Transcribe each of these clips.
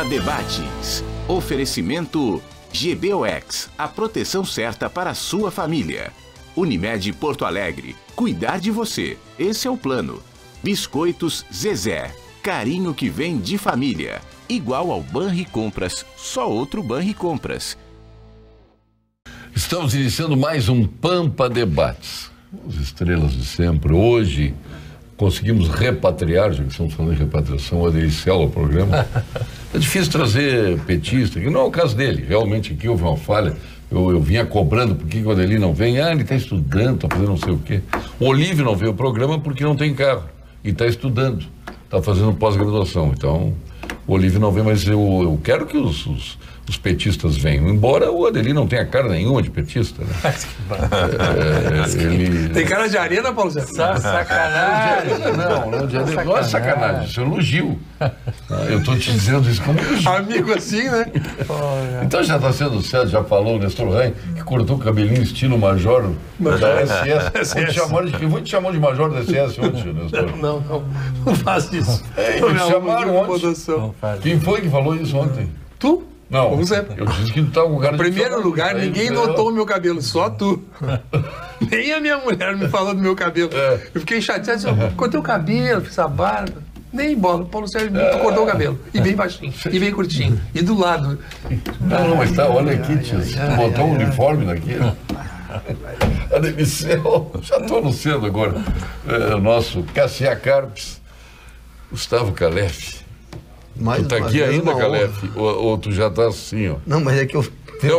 Pampa Debates. Oferecimento GBOX, a proteção certa para a sua família. Unimed Porto Alegre, cuidar de você, esse é o plano. Biscoitos Zezé, carinho que vem de família. Igual ao Banricompras, só outro Banricompras. Estamos iniciando mais um Pampa Debates. As estrelas de sempre. Hoje conseguimos repatriar, já que estamos falando de repatriação, o Adericel ao programa. É difícil trazer petista, que não é o caso dele. Realmente aqui houve uma falha. Eu vinha cobrando por que o Adeli não vem. Ele está estudando, está fazendo não sei o quê. O Olívio não veio ao programa porque não tem carro. E está estudando. Está fazendo pós-graduação. Então, o Olívio não vem, mas eu quero que os petistas venham. Embora o Adeli não tenha cara nenhuma de petista, né? Tem cara de arena, Paulo Zé? Sacanagem. Não é sacanagem, isso é elogio. Eu estou te dizendo isso como elogio. Amigo assim, né? Então já está sendo certo, já falou o Nestor Rain, que cortou o cabelinho estilo major da SS. Vou te chamar de major da SS ontem, Nestor. Não faz isso. Me chamaram ontem. Quem foi que falou isso ontem? Tu? Não, eu disse que tu estava com o cara de... Em primeiro lugar, ninguém notou o meu cabelo, só tu. Nem a minha mulher me falou do meu cabelo. Eu fiquei chateado, cortei o cabelo, fiz a barba. Nem bola, o Paulo Sérgio cortou o cabelo. E bem baixinho, e bem curtinho. E do lado. Não, mas tá, olha aqui, tio. Se tu botar um uniforme daqui... A demissão, já estou anunciando agora. O nosso Cassia Carpes, Gustavo Calef. Tu tá aqui ainda, Calef? Ou tu já tá assim, ó? Não, mas é que eu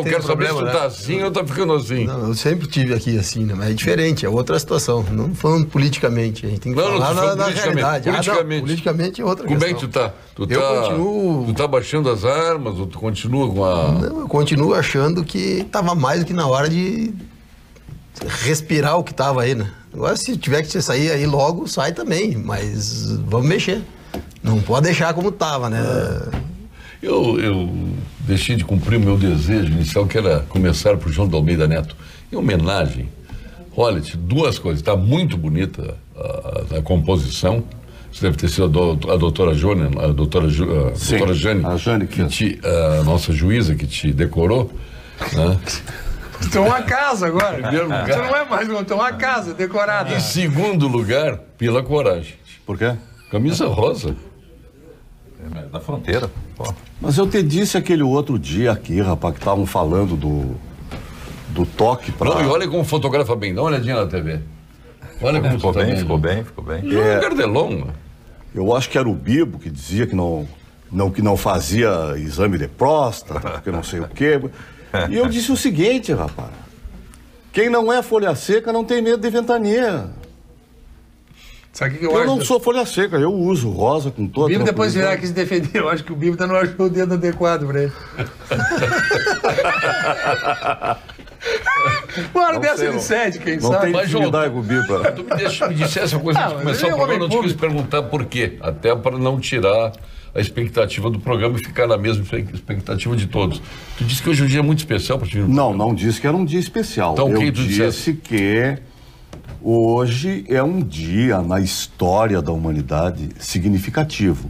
quero saber se tu tá assim ou tá ficando assim. Não, eu sempre tive aqui assim, né? Mas é diferente, é outra situação. Não falando politicamente, a gente tem que falar na realidade. Politicamente é outra questão. Como é que tu tá? Tu tá baixando as armas ou tu continua com a... Não, eu continuo achando que tava mais do que na hora de respirar o que tava aí, né? Agora, se tiver que sair aí logo, sai também, mas vamos mexer. Não pode deixar como estava, né? Eu deixei de cumprir o meu desejo inicial, que era começar por João de Almeida Neto. Em homenagem, olha, duas coisas. Está muito bonita a composição. Isso deve ter sido a doutora Jane, a doutora Jane, a nossa juíza que te decorou, né? Tem uma casa agora. Primeiro lugar. Você não é mais, tem uma casa decorada. Em segundo lugar, pela coragem. Por quê? Camisa rosa. Da fronteira. Pô. Mas eu te disse aquele outro dia aqui, rapaz, que estavam falando do toque pra... Não, e olha como fotografa bem, dá uma olhadinha na TV. Olha como ficou bem. Ficou bem. Gardelon. Eu acho que era o Bibo que dizia que não fazia exame de próstata, que não sei o quê. E eu disse o seguinte, rapaz, quem não é folha seca não tem medo de ventania. Sabe o que eu acho? Eu não sou folha seca, eu uso rosa com toda... O Bibo depois virá aqui se defender, eu acho que o Bibo ainda não achou o dedo adequado pra ele. Uma hora dessa ele cede, quem sabe? Não tem intimidade com o Bibo. Tu me disse essa coisa de começar o programa, eu não te quis perguntar por quê. Até para não tirar a expectativa do programa e ficar na mesma expectativa de todos. Tu disse que hoje é um dia muito especial para ti. Não disse que era um dia especial. Então, eu disse que hoje é um dia na história da humanidade significativo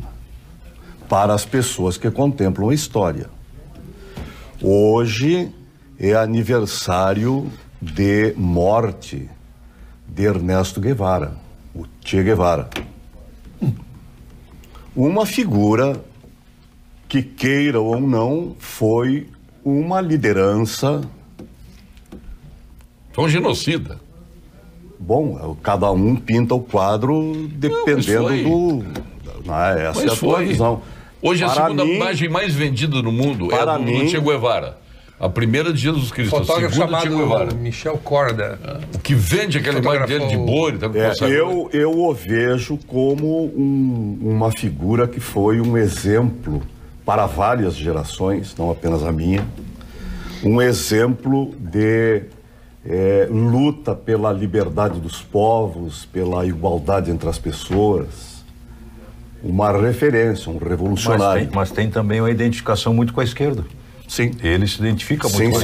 para as pessoas que contemplam a história. Hoje é aniversário de morte de Ernesto Guevara, o Che Guevara. Uma figura que, queira ou não, foi uma liderança... Foi um genocida. Bom, cada um pinta o quadro dependendo do... Essa é a tua visão. Hoje a segunda imagem mais vendida no mundo é a do Che Guevara. A primeira de Jesus Cristo, a segunda chamado Che Guevara. Michel Korda. O que vende aquela imagem dele de boi. Eu o vejo como uma figura que foi um exemplo para várias gerações, não apenas a minha. Um exemplo de... luta pela liberdade dos povos, pela igualdade entre as pessoas, uma referência, um revolucionário. Mas tem também uma identificação muito com a esquerda. Sim. Ele se identifica muito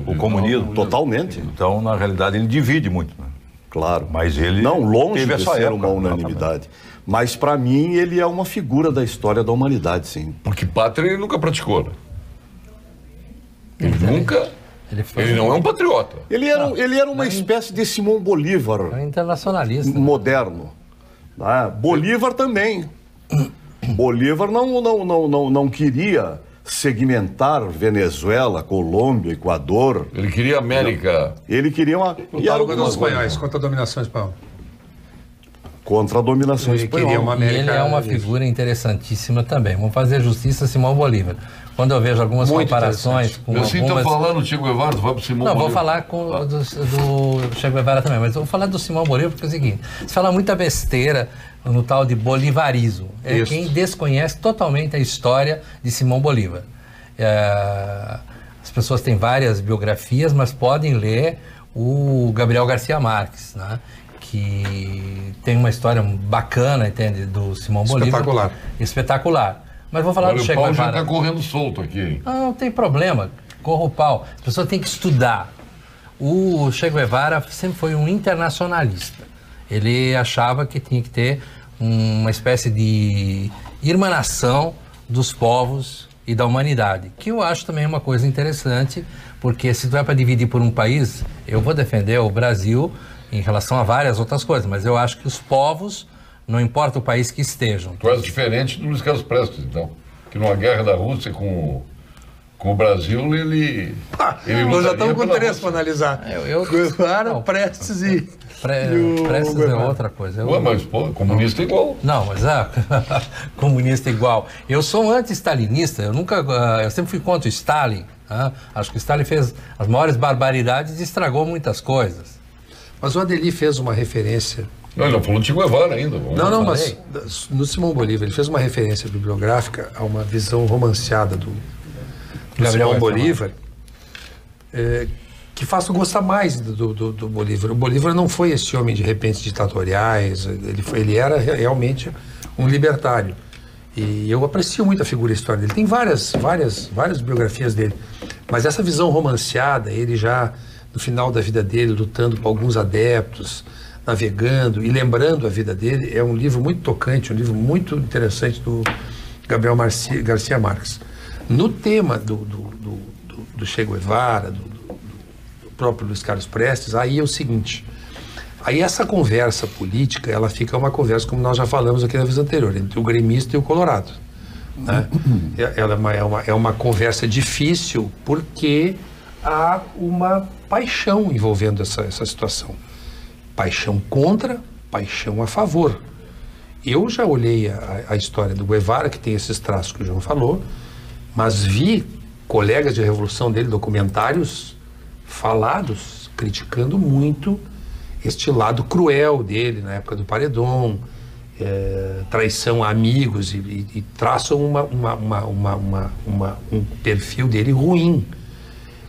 com o comunismo. Totalmente. Então, na realidade, ele divide muito. Né? Claro. Mas ele não longe teve de essa ser época, uma unanimidade. Mas para mim ele é uma figura da história da humanidade, sim. Porque pátria ele nunca praticou, né? Ele não é um patriota. Ele era uma espécie de Simão Bolívar. É um internacionalista. Moderno. Né? Bolívar também. Bolívar não queria segmentar Venezuela, Colômbia, Equador. Ele queria América. Ele queria uma... Lutava contra os espanhóis, contra a dominação espanhola. Contra a dominação espanhola. E ele é uma figura interessantíssima também. Vamos fazer justiça a Simão Bolívar. Quando eu vejo algumas comparações com algumas... Você está falando do Che Guevara, vai para o Simão Bolívar? Não, vou falar do Che Guevara também, mas eu vou falar do Simão Bolívar porque é o seguinte, você fala muita besteira no tal de bolivarismo. É quem desconhece totalmente a história de Simão Bolívar. As pessoas têm várias biografias, mas podem ler o Gabriel Garcia Marques, né? Que tem uma história bacana, entende, do Simão Bolívar. Espetacular. Mas vou falar do Che Guevara. O pau já está correndo solto aqui, hein? Não tem problema, corra o pau. As pessoas têm que estudar. O Che Guevara sempre foi um internacionalista. Ele achava que tinha que ter uma espécie de irmanação dos povos e da humanidade, que eu acho também uma coisa interessante, porque se tu é para dividir por um país, eu vou defender o Brasil em relação a várias outras coisas, mas eu acho que os povos, não importa o país que estejam. Tu és diferente do Luiz Carlos Prestes, então, que numa guerra da Rússia com o Brasil, ele nós já estamos com três para analisar. Guevara, Prestes e... Prestes é outra coisa. Mas, pô, comunista igual. Não, mas comunista igual. Eu sou um anti-stalinista, eu sempre fui contra o Stalin. Acho que o Stalin fez as maiores barbaridades e estragou muitas coisas. Mas o Adeli fez uma referência... Não, ele falou de Che Guevara ainda. Mas no Simão Bolívar ele fez uma referência bibliográfica a uma visão romanceada do Simão Bolívar, que faz gostar mais do Bolívar. O Bolívar não foi esse homem de repente ditatoriais, ele era realmente um libertário. E eu aprecio muito a figura histórica dele. Tem várias biografias dele, mas essa visão romanceada, ele já no final da vida dele lutando por alguns adeptos, navegando e lembrando a vida dele, é um livro muito tocante, um livro muito interessante do Gabriel Garcia Marques. No tema do Che Guevara, do próprio Luiz Carlos Prestes, aí é o seguinte, aí essa conversa política, ela fica uma conversa, como nós já falamos aqui na vez anterior, entre o gremista e o colorado. Né? Ela é uma conversa difícil porque há uma paixão envolvendo essa situação. Paixão contra, paixão a favor. Eu já olhei a história do Guevara, que tem esses traços que o João falou, mas vi colegas de revolução dele, documentários falados, criticando muito este lado cruel dele na época do Paredão, traição a amigos e traçam um perfil dele ruim.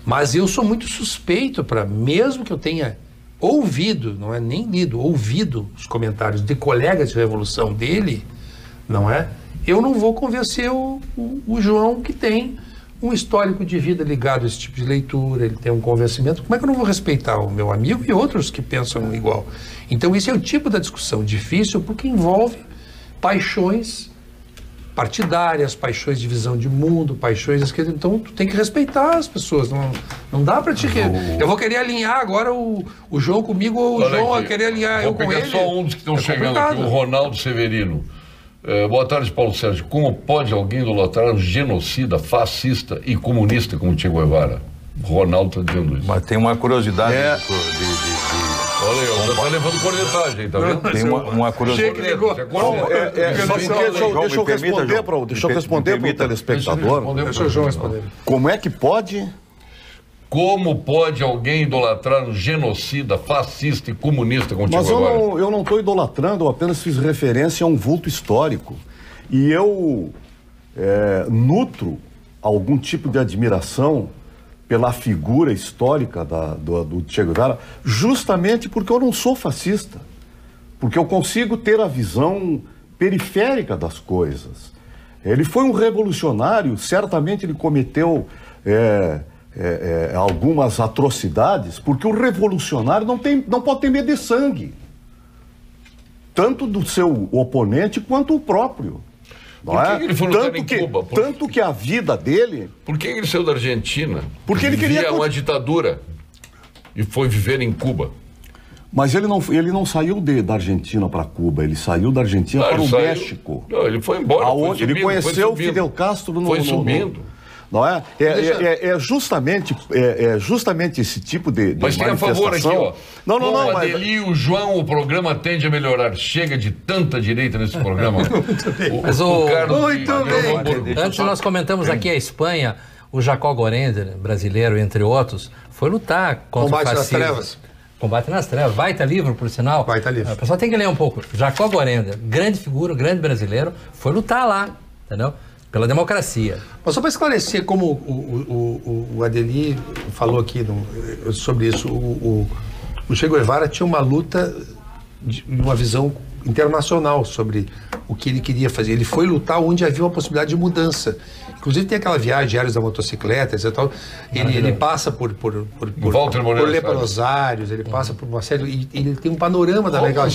Mas eu sou muito suspeito para, mesmo que eu tenha ouvido, não é nem lido, ouvido os comentários de colegas de revolução dele, não é? Eu não vou convencer o João, que tem um histórico de vida ligado a esse tipo de leitura, ele tem um convencimento. Como é que eu não vou respeitar o meu amigo e outros que pensam igual? Então esse é o tipo da discussão difícil, porque envolve paixões partidárias, paixões de visão de mundo, paixões esquerdas. Então tu tem que respeitar as pessoas, não dá para te... Eu vou querer alinhar agora o João comigo, ou o João vai querer alinhar eu com ele. Vou pegar só um dos que estão chegando aqui, o Ronaldo Severino. Boa tarde, Paulo Sérgio. Como pode alguém idolatrar um genocida, fascista e comunista como Che Guevara? O Ronaldo está dizendo isso. Mas tem uma curiosidade Olha aí, você está levando cornetagem, tá vendo? Tem uma curiosidade. Deixa eu responder para o telespectador. Deixa o João responder. Como é que pode... Como pode alguém idolatrar um genocida, fascista e comunista como Che Guevara? Mas eu não estou idolatrando, eu apenas fiz referência a um vulto histórico. E eu nutro algum tipo de admiração pela figura histórica do Che Guevara, justamente porque eu não sou fascista. Porque eu consigo ter a visão periférica das coisas. Ele foi um revolucionário, certamente ele cometeu... algumas atrocidades, porque o revolucionário não pode ter medo de sangue. tanto do seu oponente quanto o próprio. Não Por que é? ele foi lutar em Cuba? Tanto que a vida dele... Por que ele saiu da Argentina? Porque ele queria... Vivia uma ditadura e foi viver em Cuba. Mas ele não saiu da Argentina para Cuba, ele saiu da Argentina para o México. Não, ele foi embora. Aonde ele conheceu o Fidel Castro Foi subindo. Não é? É justamente esse tipo de Mas tem a favor aqui, ó. Não, o mas... Adeli e o João, o programa tende a melhorar. Chega de tanta direita nesse programa. Mas Muito bem. Antes nós comentamos aqui a Espanha, o Jacó Gorender, brasileiro, entre outros, foi lutar contra Combate o fascismo. nas Trevas. Combate nas Trevas. Baita livro, por sinal. Baita livro. O pessoal tem que ler um pouco. Jacó Gorender, grande figura, grande brasileiro, foi lutar lá, entendeu? Pela democracia. Mas só para esclarecer, como o Adeli falou aqui sobre isso, o Che Guevara tinha uma luta, uma visão internacional sobre o que ele queria fazer. Ele foi lutar onde havia uma possibilidade de mudança. Inclusive tem aquela viagem Diários da Motocicleta, etc. Ele passa por leprosários, ele passa por uma série... E ele tem um panorama da legal.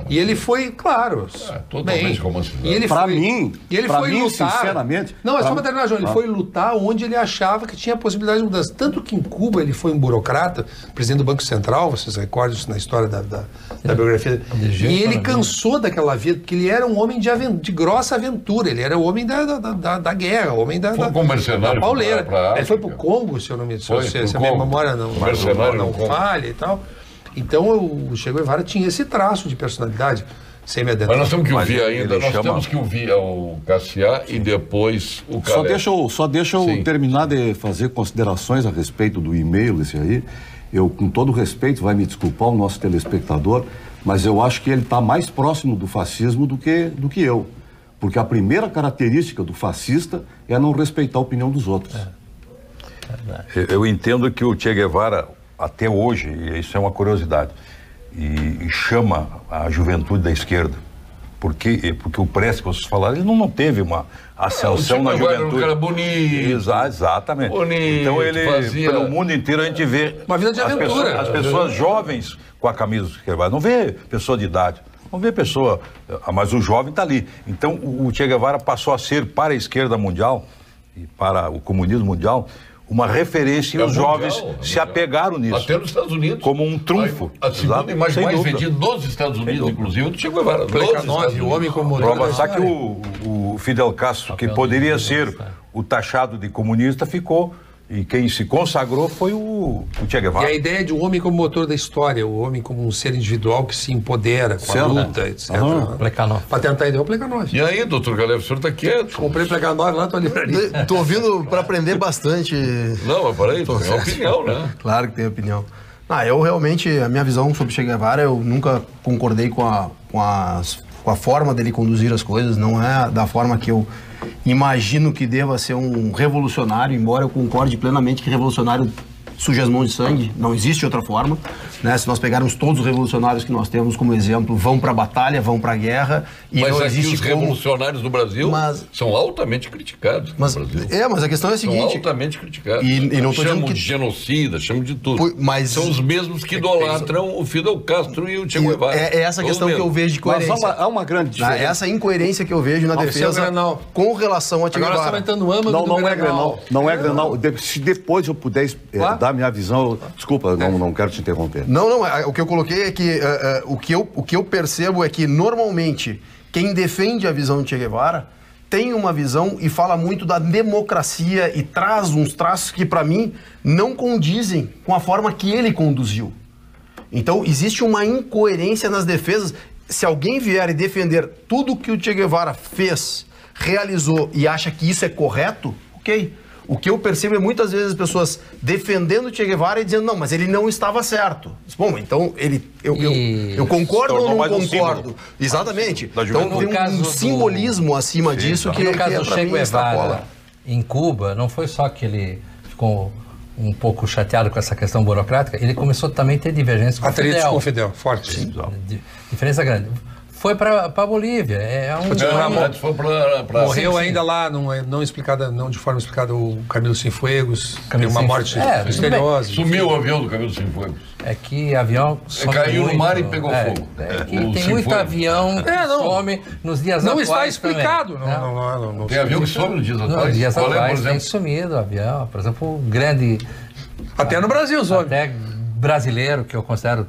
E ele foi, claro... totalmente romanceado. E ele Para foi, mim, e ele foi lutar, sinceramente... Não, é só para terminar, João. Ele foi lutar onde ele achava que tinha possibilidade de mudança. Tanto que em Cuba ele foi um burocrata, presidente do Banco Central, vocês recordam isso na história da biografia dele. E ele cansou daquela vida, porque ele era um homem de grossa aventura, ele era o homem da guerra, o homem da pauleira. Ele foi pro Congo, se eu não me se a minha memória não falha e tal. Então o Che Guevara tinha esse traço de personalidade. Sem me adentrar. Mas nós temos que ouvir ainda, temos que ouvir o Cassiá e depois o Calé. Só deixa eu terminar de fazer considerações a respeito do e-mail esse aí. Eu, com todo respeito, vai me desculpar o nosso telespectador, mas eu acho que ele está mais próximo do fascismo do que eu. Porque a primeira característica do fascista é não respeitar a opinião dos outros. Eu entendo que o Che Guevara, até hoje, e isso é uma curiosidade, e chama a juventude da esquerda. Porque o Prestes, que vocês falaram, ele não teve uma ascensão na juventude. Era um cara bonito. Exatamente. Bonito, então ele, fazia... pelo mundo inteiro, a gente vê uma vida de aventura. As pessoas jovens com a camisa do Che Guevara. Não vê pessoa de idade. Não vê pessoa, mas o jovem está ali. Então o Che Guevara passou a ser, para a esquerda mundial e para o comunismo mundial, uma referência, e os jovens se apegaram nisso. Até nos Estados Unidos. Como um trunfo. A segunda imagem mais vendida nos Estados Unidos, inclusive, é do Che Guevara. O homem como prova, sabe que o Fidel Castro, que poderia ser o taxado de comunista, ficou. E quem se consagrou foi o Che Guevara. E a ideia de um homem como motor da história, o homem como um ser individual que se empodera com a luta, etc. Para tentar entender o Plekanov. E aí, doutor Calé, o senhor está quieto? Comprei Plekanov lá na tua livraria. Tô ouvindo para aprender bastante. Não, mas peraí, tem uma opinião, né? Claro que tem opinião. Eu realmente, a minha visão sobre Che Guevara, eu nunca concordei com a forma dele conduzir as coisas, não é da forma que eu imagino que deva ser um revolucionário, embora eu concorde plenamente que revolucionário suja as mãos de sangue, não existe outra forma, né? Se nós pegarmos todos os revolucionários que nós temos como exemplo, vão para a batalha, vão para a guerra, e mas não aqui existe os revolucionários do Brasil são altamente criticados no Brasil. Mas a questão é a seguinte... São altamente criticados. E não tô chamam dizendo que... de genocida, chamam de tudo. São os mesmos que idolatram o Fidel Castro e o Che Guevara. É essa questão que eu vejo de coerência. Mas há uma grande diferença. Essa incoerência que eu vejo na defesa com relação a Che Guevara. Agora você está entrando âmago do Grenal. Não é Grenal. Se depois eu puder dar minha visão... Desculpa, não quero te interromper. Não, o que eu coloquei é que o que eu percebo é que normalmente quem defende a visão de Che Guevara tem uma visão e fala muito da democracia e traz uns traços que para mim não condizem com a forma que ele conduziu. Então existe uma incoerência nas defesas. Se alguém vier e defender tudo que o Che Guevara fez, realizou e acha que isso é correto, ok. O que eu percebo é muitas vezes as pessoas defendendo o Che Guevara e dizendo, não, mas ele não estava certo. Bom, então eu concordo ou não concordo? Exatamente. Então tem um simbolismo acima disso que no caso do Che Guevara, extrapola. Em Cuba, não foi só que ele ficou um pouco chateado com essa questão burocrática, ele começou também a ter divergência com o Fidel. Com o Fidel, forte. Diferença grande. foi para a Bolívia. É um Foi pra Morreu ainda lá, não explicada, não de forma explicada, o Camilo Cienfuegos. Tem uma morte misteriosa. Sumiu o avião do Camilo Cienfuegos. É que avião some caiu muito, no mar e pegou fogo. É que tem muito avião que some nos dias atuais. Não está explicado. Não, tem avião que some nos dias atuais? Nos dias Qual atuais por exemplo? tem sumido o avião. Por exemplo, o grande... Até no Brasil, some. Até brasileiro, que eu considero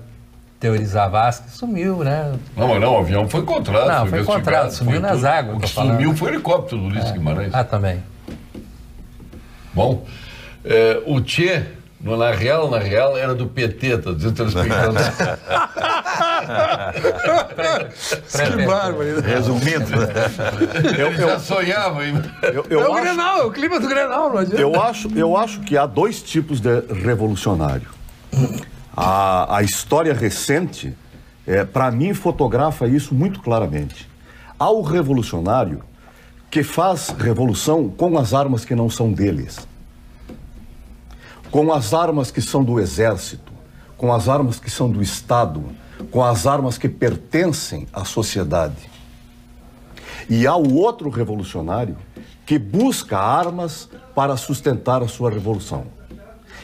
teorizar Vasco, sumiu, né? Não, mas não, o avião foi encontrado. Não, foi encontrado, sumiu nas águas. O que sumiu foi o helicóptero do Ulisses Guimarães. Ah, também. Bom, o Tchê, na real, era do PT, tá dizendo telespectador. Que bárbaro. Resumindo, Eu já sonhava ainda. É o Grenal, é o clima do Grenal, não adianta. Eu acho que há dois tipos de revolucionário. A história recente, para mim, fotografa isso muito claramente. Há o revolucionário que faz revolução com as armas que não são deles, com as armas que são do exército, com as armas que são do Estado, com as armas que pertencem à sociedade. E há o outro revolucionário que busca armas para sustentar a sua revolução.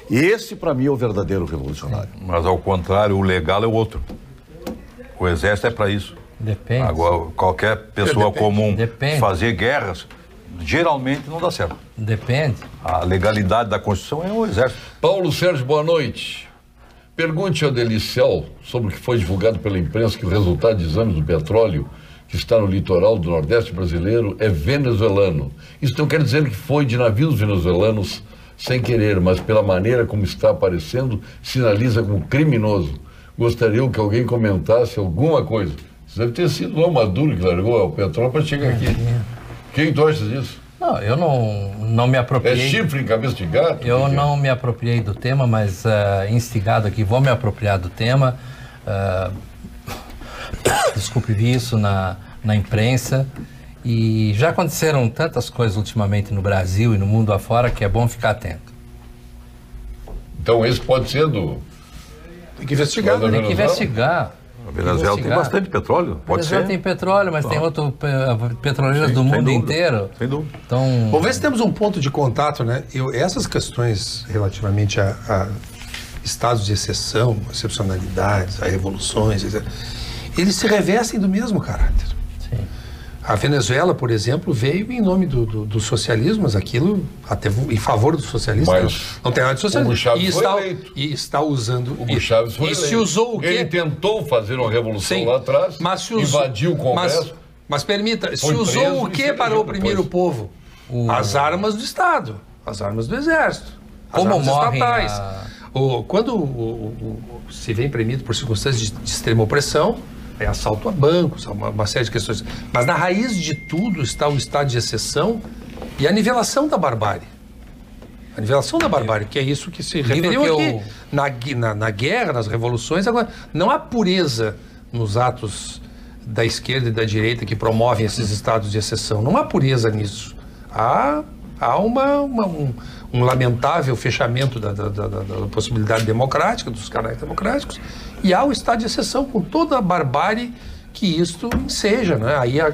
Esse, para mim, é o verdadeiro revolucionário. mas ao contrário, o legal é o outro. O exército é para isso. Depende. Agora, qualquer pessoa comum Depende. fazer guerras, geralmente não dá certo. Depende. A legalidade da Constituição é o exército. Paulo Sérgio, boa noite. Pergunte ao Delicel sobre o que foi divulgado pela imprensa, que o resultado de exames do petróleo que está no litoral do Nordeste brasileiro é venezuelano. Isso não quer dizer que foi de navios venezuelanos sem querer, mas pela maneira como está aparecendo, sinaliza como criminoso. Gostaria que alguém comentasse alguma coisa. Isso deve ter sido o Maduro que largou o petróleo para chegar aqui. Quem tu acha disso? Não, eu não me apropriei. É chifre em cabeça de gato? Eu não me apropriei do tema, mas instigado aqui, vou me apropriar do tema. Desculpe, vi isso na imprensa. E já aconteceram tantas coisas ultimamente no Brasil e no mundo afora que é bom ficar atento. Então esse pode ser do... Tem que investigar. Tem que investigar. A Venezuela tem bastante petróleo, A pode Venezuela ser. tem petróleo, mas tem outros petroleiros do mundo inteiro. Sem dúvida. Então, Vamos ver se temos um ponto de contato, né? Essas questões relativamente a estados de exceção, excepcionalidades, a revoluções, etc., eles se revestem do mesmo caráter. sim. A Venezuela, por exemplo, veio em nome do socialismo, mas aquilo até em favor do socialismo. Mas não tem nada de socialismo. Hugo Chávez foi eleito. E está usando... Hugo Chávez foi e se eleito. usou o quê? Ele tentou fazer uma revolução Sim, lá atrás, mas se usou, invadiu o Congresso. Mas permita, se foi usou preso o e que se para elegeu oprimir depois. o povo? As armas do Estado, as armas do Exército, as Como armas morrem estatais. Quando se vem premido por circunstâncias de extrema opressão, é assalto a bancos, uma série de questões. Mas na raiz de tudo está o estado de exceção e a nivelação da barbárie. A nivelação da barbárie, que é isso que se referiu aqui. Na guerra, nas revoluções, agora, não há pureza nos atos da esquerda e da direita que promovem esses estados de exceção. Não há pureza nisso. Há um lamentável fechamento da possibilidade democrática, dos canais democráticos, e há o estado de exceção com toda a barbárie que isto enseja, né? Aí a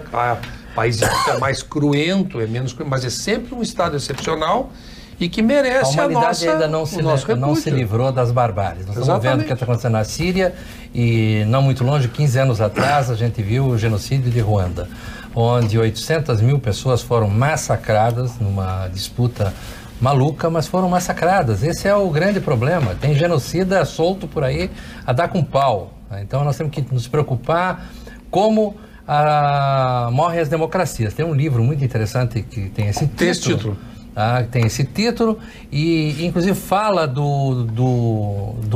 país fica mais cruento, é menos cruento, mas é sempre um estado excepcional e que merece a humanidade ainda não se livrou das barbáries. Nós estamos vendo o que está acontecendo na Síria e não muito longe, 15 anos atrás, a gente viu o genocídio de Ruanda, onde 800 mil pessoas foram massacradas numa disputa maluca, mas foram massacradas. Esse é o grande problema. Tem genocida solto por aí a dar com pau. Então nós temos que nos preocupar como morrem as democracias. Tem um livro muito interessante que tem esse título. Tem esse título e inclusive fala do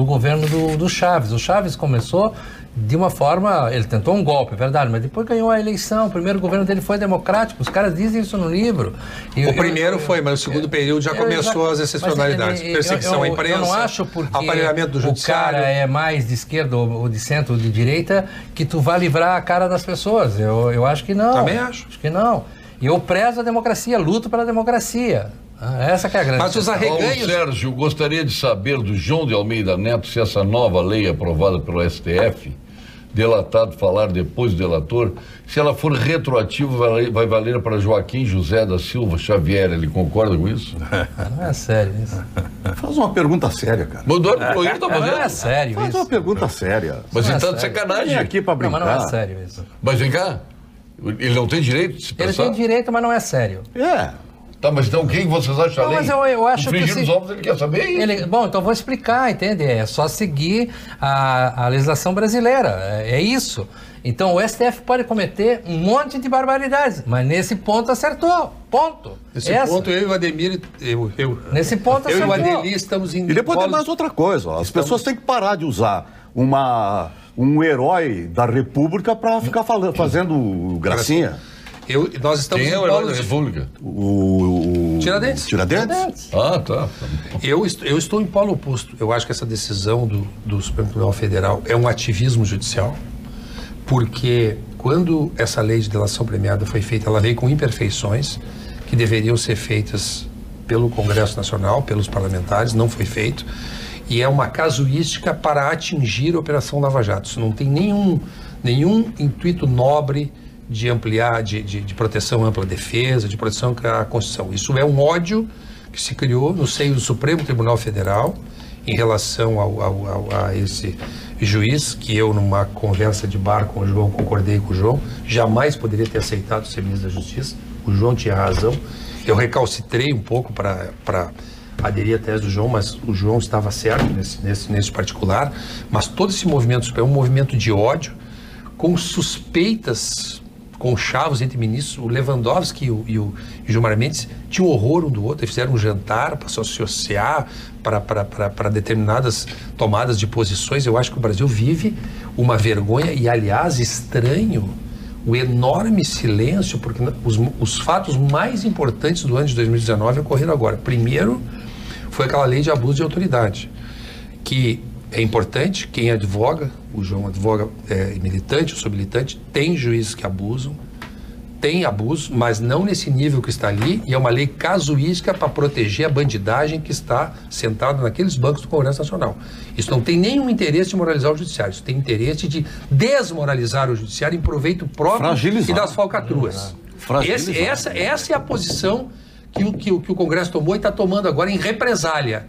governo do Chávez. O Chávez começou de uma forma, ele tentou um golpe, é verdade, mas depois ganhou a eleição. O primeiro governo dele foi democrático, os caras dizem isso no livro. O primeiro foi, mas o segundo período já começou as excepcionalidades, perseguição à imprensa, eu não acho porque aparelhamento do judiciário. O cara é mais de esquerda ou de centro ou de direita que tu vai livrar a cara das pessoas. Eu acho que não. Também acho. Acho que não. E eu prezo a democracia, luto pela democracia. Essa que é a grande. Mas os arreganhos... Paulo Sérgio, gostaria de saber do João de Almeida Neto se essa nova lei aprovada pelo STF delatado falar depois do delator, se ela for retroativa, vai valer para Joaquim José da Silva Xavier. Ele concorda com isso? Não é sério isso. Faz uma pergunta séria, cara. Mandou o Proíro tá fazendo. Não é sério Faz isso. uma pergunta séria. Mas Não é então de sério. sacanagem. Vem aqui pra Não, brincar. mas não é sério isso. Mas vem cá, ele não tem direito de se Ele pensar? tem direito, mas não é sério. É. Tá, mas então quem vocês acham Não, além? mas eu acho o frigir que dos se- ovos ele quer saber. Bom, então vou explicar, entende? É só seguir a legislação brasileira, é isso. Então o STF pode cometer um monte de barbaridades, mas nesse ponto acertou, ponto. Nesse Essa. ponto, eu e o Ademir, Nesse ponto eu e o acertou. Ademir estamos em E depois tem polos- mais outra coisa. Ó. As pessoas têm que parar de usar um herói da República para ficar fazendo gracinha. Nós estamos Quem em é o herói da polos... República? O Tiradentes. Tiradentes? Ah, tá. Eu estou em polo oposto. Eu acho que essa decisão do Supremo Tribunal Federal é um ativismo judicial, porque quando essa lei de delação premiada foi feita, ela veio com imperfeições que deveriam ser feitas pelo Congresso Nacional, pelos parlamentares, não foi feito. E é uma casuística para atingir a Operação Lava Jato. Isso não tem nenhum intuito nobre de ampliar, de proteção à ampla defesa, de proteção à Constituição. Isso é um ódio que se criou no seio do Supremo Tribunal Federal em relação a esse juiz, que eu, numa conversa de bar com o João, concordei com o João, jamais poderia ter aceitado ser ministro da Justiça. O João tinha razão. Eu recalcitrei um pouco para aderir à tese do João, mas o João estava certo nesse particular. Mas todo esse movimento é um movimento de ódio, com suspeitas conchavos entre ministros. O Lewandowski e o Gilmar Mendes tinham horror um do outro, eles fizeram um jantar para se associar para determinadas tomadas de posições. Eu acho que o Brasil vive uma vergonha e, aliás, estranho o enorme silêncio, porque os fatos mais importantes do ano de 2019 ocorreram agora. Primeiro, foi aquela lei de abuso de autoridade, que é importante. Quem advoga, o João advoga, é militante, eu sou militante, tem juízes que abusam, tem abuso, mas não nesse nível que está ali, e é uma lei casuística para proteger a bandidagem que está sentada naqueles bancos do Congresso Nacional. Isso não tem nenhum interesse de moralizar o judiciário, isso tem interesse de desmoralizar o judiciário em proveito próprio Fragilizar. e das falcatruas. Fragilizar. Essa é a posição que o Congresso tomou e está tomando agora em represália.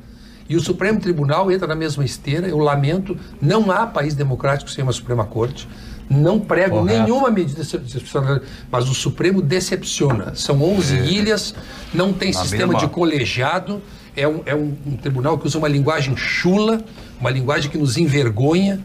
E o Supremo Tribunal entra na mesma esteira. Eu lamento, não há país democrático sem uma Suprema Corte. Não prego nenhuma medida excepcional, mas o Supremo decepciona. São 11 ilhas, não tem sistema de colegiado, é um tribunal que usa uma linguagem chula, uma linguagem que nos envergonha,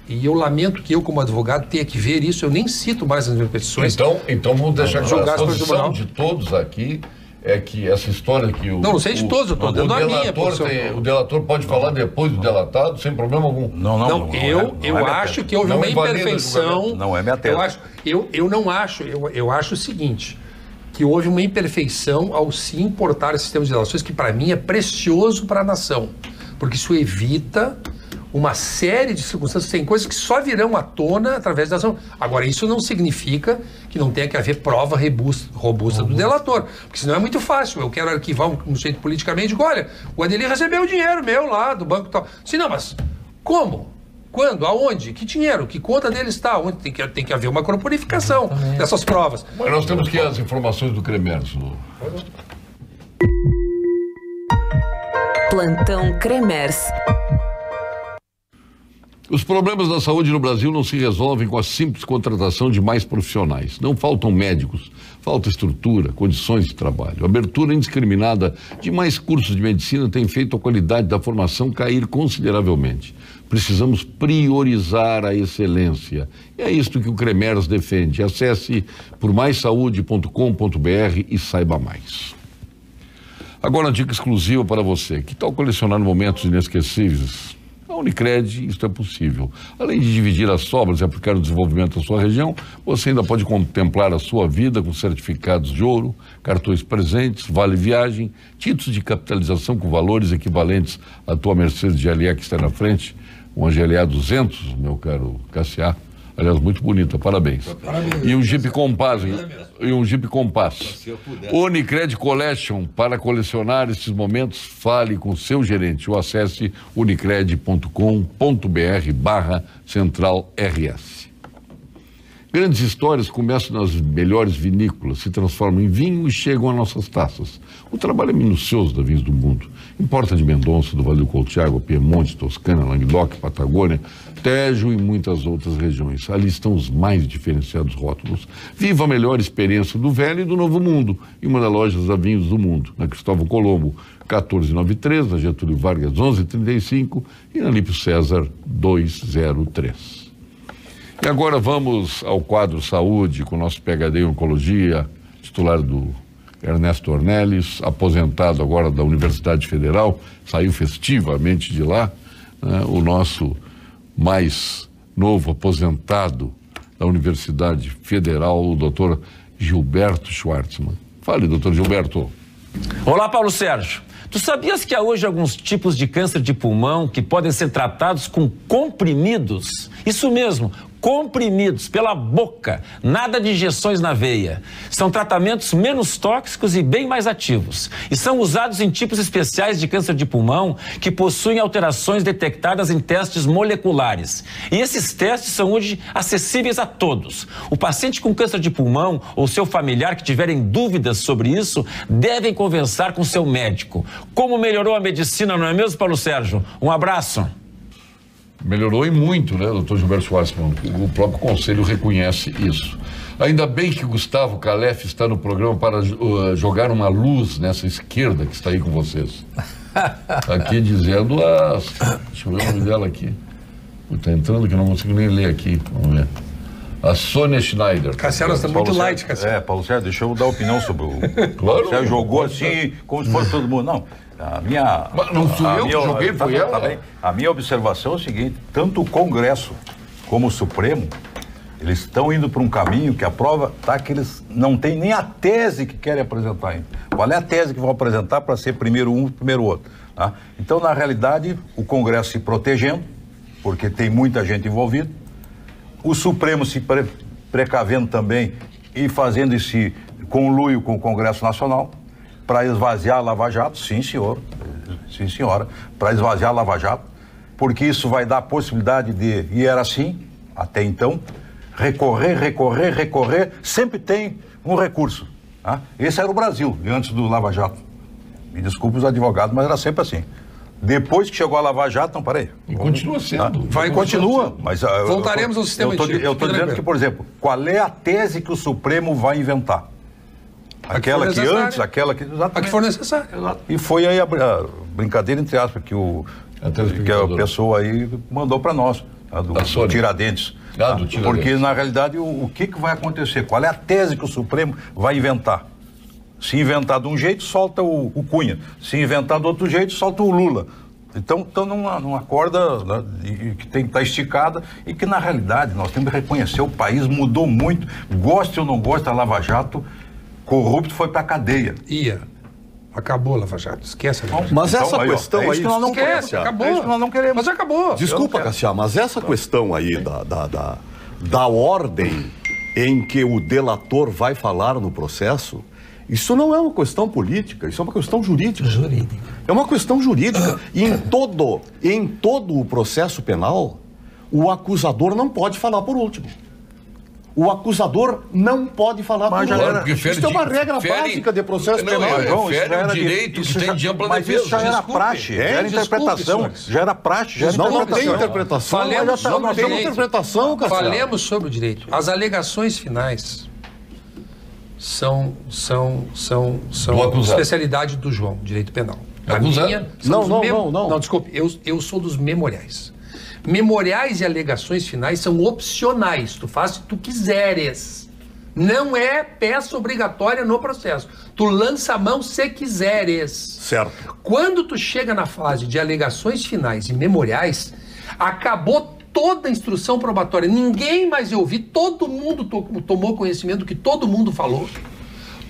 e eu lamento que eu, como advogado, tenha que ver isso. Eu nem cito mais as minhas petições. Então vamos deixar claro, Julgar a pelo posição tribunal. de todos aqui é que essa história que o... Não sei de todos, eu estou dando a minha posição. O delator pode falar depois do delatado, sem problema algum. Não, eu acho que houve uma imperfeição. Não é minha tese. Eu acho o seguinte, que houve uma imperfeição ao se importar esse sistema de delações, que para mim é precioso para a nação, porque isso evita uma série de circunstâncias, tem coisas que só virão à tona através da ação. Agora, isso não significa que não tenha que haver prova robusta do delator, porque senão é muito fácil. Eu quero arquivar um jeito politicamente, digo, olha, o Adelir recebeu o dinheiro meu lá do banco e tal. Sim, não, mas como? Quando? Aonde? Que dinheiro? Que conta dele está? Onde? Tem que haver uma corporificação dessas provas. Mas nós temos que as informações do Cremers. Plantão Cremers. Os problemas da saúde no Brasil não se resolvem com a simples contratação de mais profissionais. Não faltam médicos, falta estrutura, condições de trabalho. A abertura indiscriminada de mais cursos de medicina tem feito a qualidade da formação cair consideravelmente. Precisamos priorizar a excelência. E é isto que o Cremers defende. Acesse pormaissaude.com.br e saiba mais. Agora, uma dica exclusiva para você. Que tal colecionar momentos inesquecíveis? Na Unicred, isto é possível. Além de dividir as sobras e aplicar o desenvolvimento da sua região, você ainda pode contemplar a sua vida com certificados de ouro, cartões presentes, vale viagem, títulos de capitalização com valores equivalentes à tua Mercedes GLE que está na frente, uma GLA 200, meu caro Cassiá, Aliás, muito bonita, parabéns. E um Jeep Compass. Unicred Collection, para colecionar esses momentos, fale com seu gerente ou acesse unicred.com.br/central-RS. Grandes histórias começam nas melhores vinícolas, se transformam em vinho e chegam às nossas taças. O trabalho é minucioso da Vinhos do Mundo. Importa de Mendonça, do Vale do Coltiago, Piemonte, Toscana, Languedoc, Patagônia, Tejo e muitas outras regiões. Ali estão os mais diferenciados rótulos. Viva a melhor experiência do velho e do novo mundo em uma das lojas da Vinhos do Mundo, na Cristóvão Colombo, 1493, na Getúlio Vargas, 1135 e na Lípio César, 203. E agora vamos ao quadro Saúde, com o nosso PhD em Oncologia, titular do Ernesto Ornelis, aposentado agora da Universidade Federal, saiu festivamente de lá, né? O nosso mais novo aposentado da Universidade Federal, o doutor Gilberto Schwartzman. Fale, doutor Gilberto. Olá, Paulo Sérgio. Tu sabias que há hoje alguns tipos de câncer de pulmão que podem ser tratados com comprimidos? Isso mesmo, comprimidos pela boca, nada de injeções na veia. São tratamentos menos tóxicos e bem mais ativos. E são usados em tipos especiais de câncer de pulmão que possuem alterações detectadas em testes moleculares. E esses testes são hoje acessíveis a todos. O paciente com câncer de pulmão ou seu familiar que tiverem dúvidas sobre isso devem conversar com seu médico. Como melhorou a medicina, não é mesmo, Paulo Sérgio? Um abraço. Melhorou e muito, né, doutor Gilberto Schwartzman? O próprio Conselho reconhece isso. Ainda bem que Gustavo Calef está no programa para jogar uma luz nessa esquerda que está aí com vocês. Aqui dizendo deixa eu ver o nome dela aqui. Está entrando que eu não consigo nem ler aqui. Vamos ver. A Sônia Schneider. Cassiano, está muito light, Cassiano. Paulo Sérgio, deixa eu dar opinião sobre o... Claro. O Sérgio jogou assim, como se fosse todo mundo. Não, a minha... Mas não fui eu que joguei, foi ela? Tá bem. A minha observação é o seguinte, tanto o Congresso como o Supremo, eles estão indo para um caminho que a prova está que eles não têm nem a tese que querem apresentar ainda. Qual é a tese que vão apresentar para ser primeiro um, primeiro outro? Tá? Então, na realidade, o Congresso se protegendo, porque tem muita gente envolvida, o Supremo se precavendo também e fazendo esse conluio com o Congresso Nacional para esvaziar a Lava Jato, sim senhora, para esvaziar a Lava Jato, porque isso vai dar a possibilidade de, e era assim, até então, recorrer, sempre tem um recurso. Tá? Esse era o Brasil, antes do Lava Jato. Me desculpe os advogados, mas era sempre assim. Depois que chegou a Lava Jato, não, peraí. E continua sendo. Continua. Mas, voltaremos ao sistema antigo. Eu estou dizendo que, por exemplo, qual é a tese que o Supremo vai inventar? Aquela que antes, aquela que... A que for necessária. Exato. E foi aí a brincadeira, entre aspas, que a pessoa aí mandou para nós, do Tiradentes. Do Tiradentes. Porque, na realidade, o que vai acontecer? Qual é a tese que o Supremo vai inventar? Se inventar de um jeito, solta o Cunha. Se inventar de outro jeito, solta o Lula. Então numa corda, né, que tem que estar esticada e que, na realidade, nós temos que reconhecer, o país mudou muito. Goste ou não goste da Lava Jato, corrupto foi para a cadeia. Acabou a Lava Jato, esquece a Lava Jato. Mas essa questão aí... É isso que nós não queremos. Acabou. É isso que nós não queremos. Mas acabou. Desculpa, Cassiano, mas essa questão aí da ordem em que o delator vai falar no processo, isso não é uma questão política, isso é uma questão jurídica. É uma questão jurídica. E em todo o processo penal, o acusador não pode falar por último. O acusador não pode falar por último. Isso é uma regra básica de processo penal. Fere o direito que tem de ampla defesa. Mas isso já era praxe, já era interpretação, já era praxe. Não tem interpretação. Falemos sobre o direito. Interpretação, Falemos sobre o direito. As alegações finais são especialidade do João, direito penal. A minha, não, desculpe, eu sou dos memoriais. Memoriais e alegações finais são opcionais, tu faz se tu quiseres. Não é peça obrigatória no processo. Tu lança a mão se quiseres. Certo. Quando tu chega na fase de alegações finais e memoriais, acabou toda a instrução probatória. Ninguém mais ouviu, todo mundo tomou conhecimento do que todo mundo falou.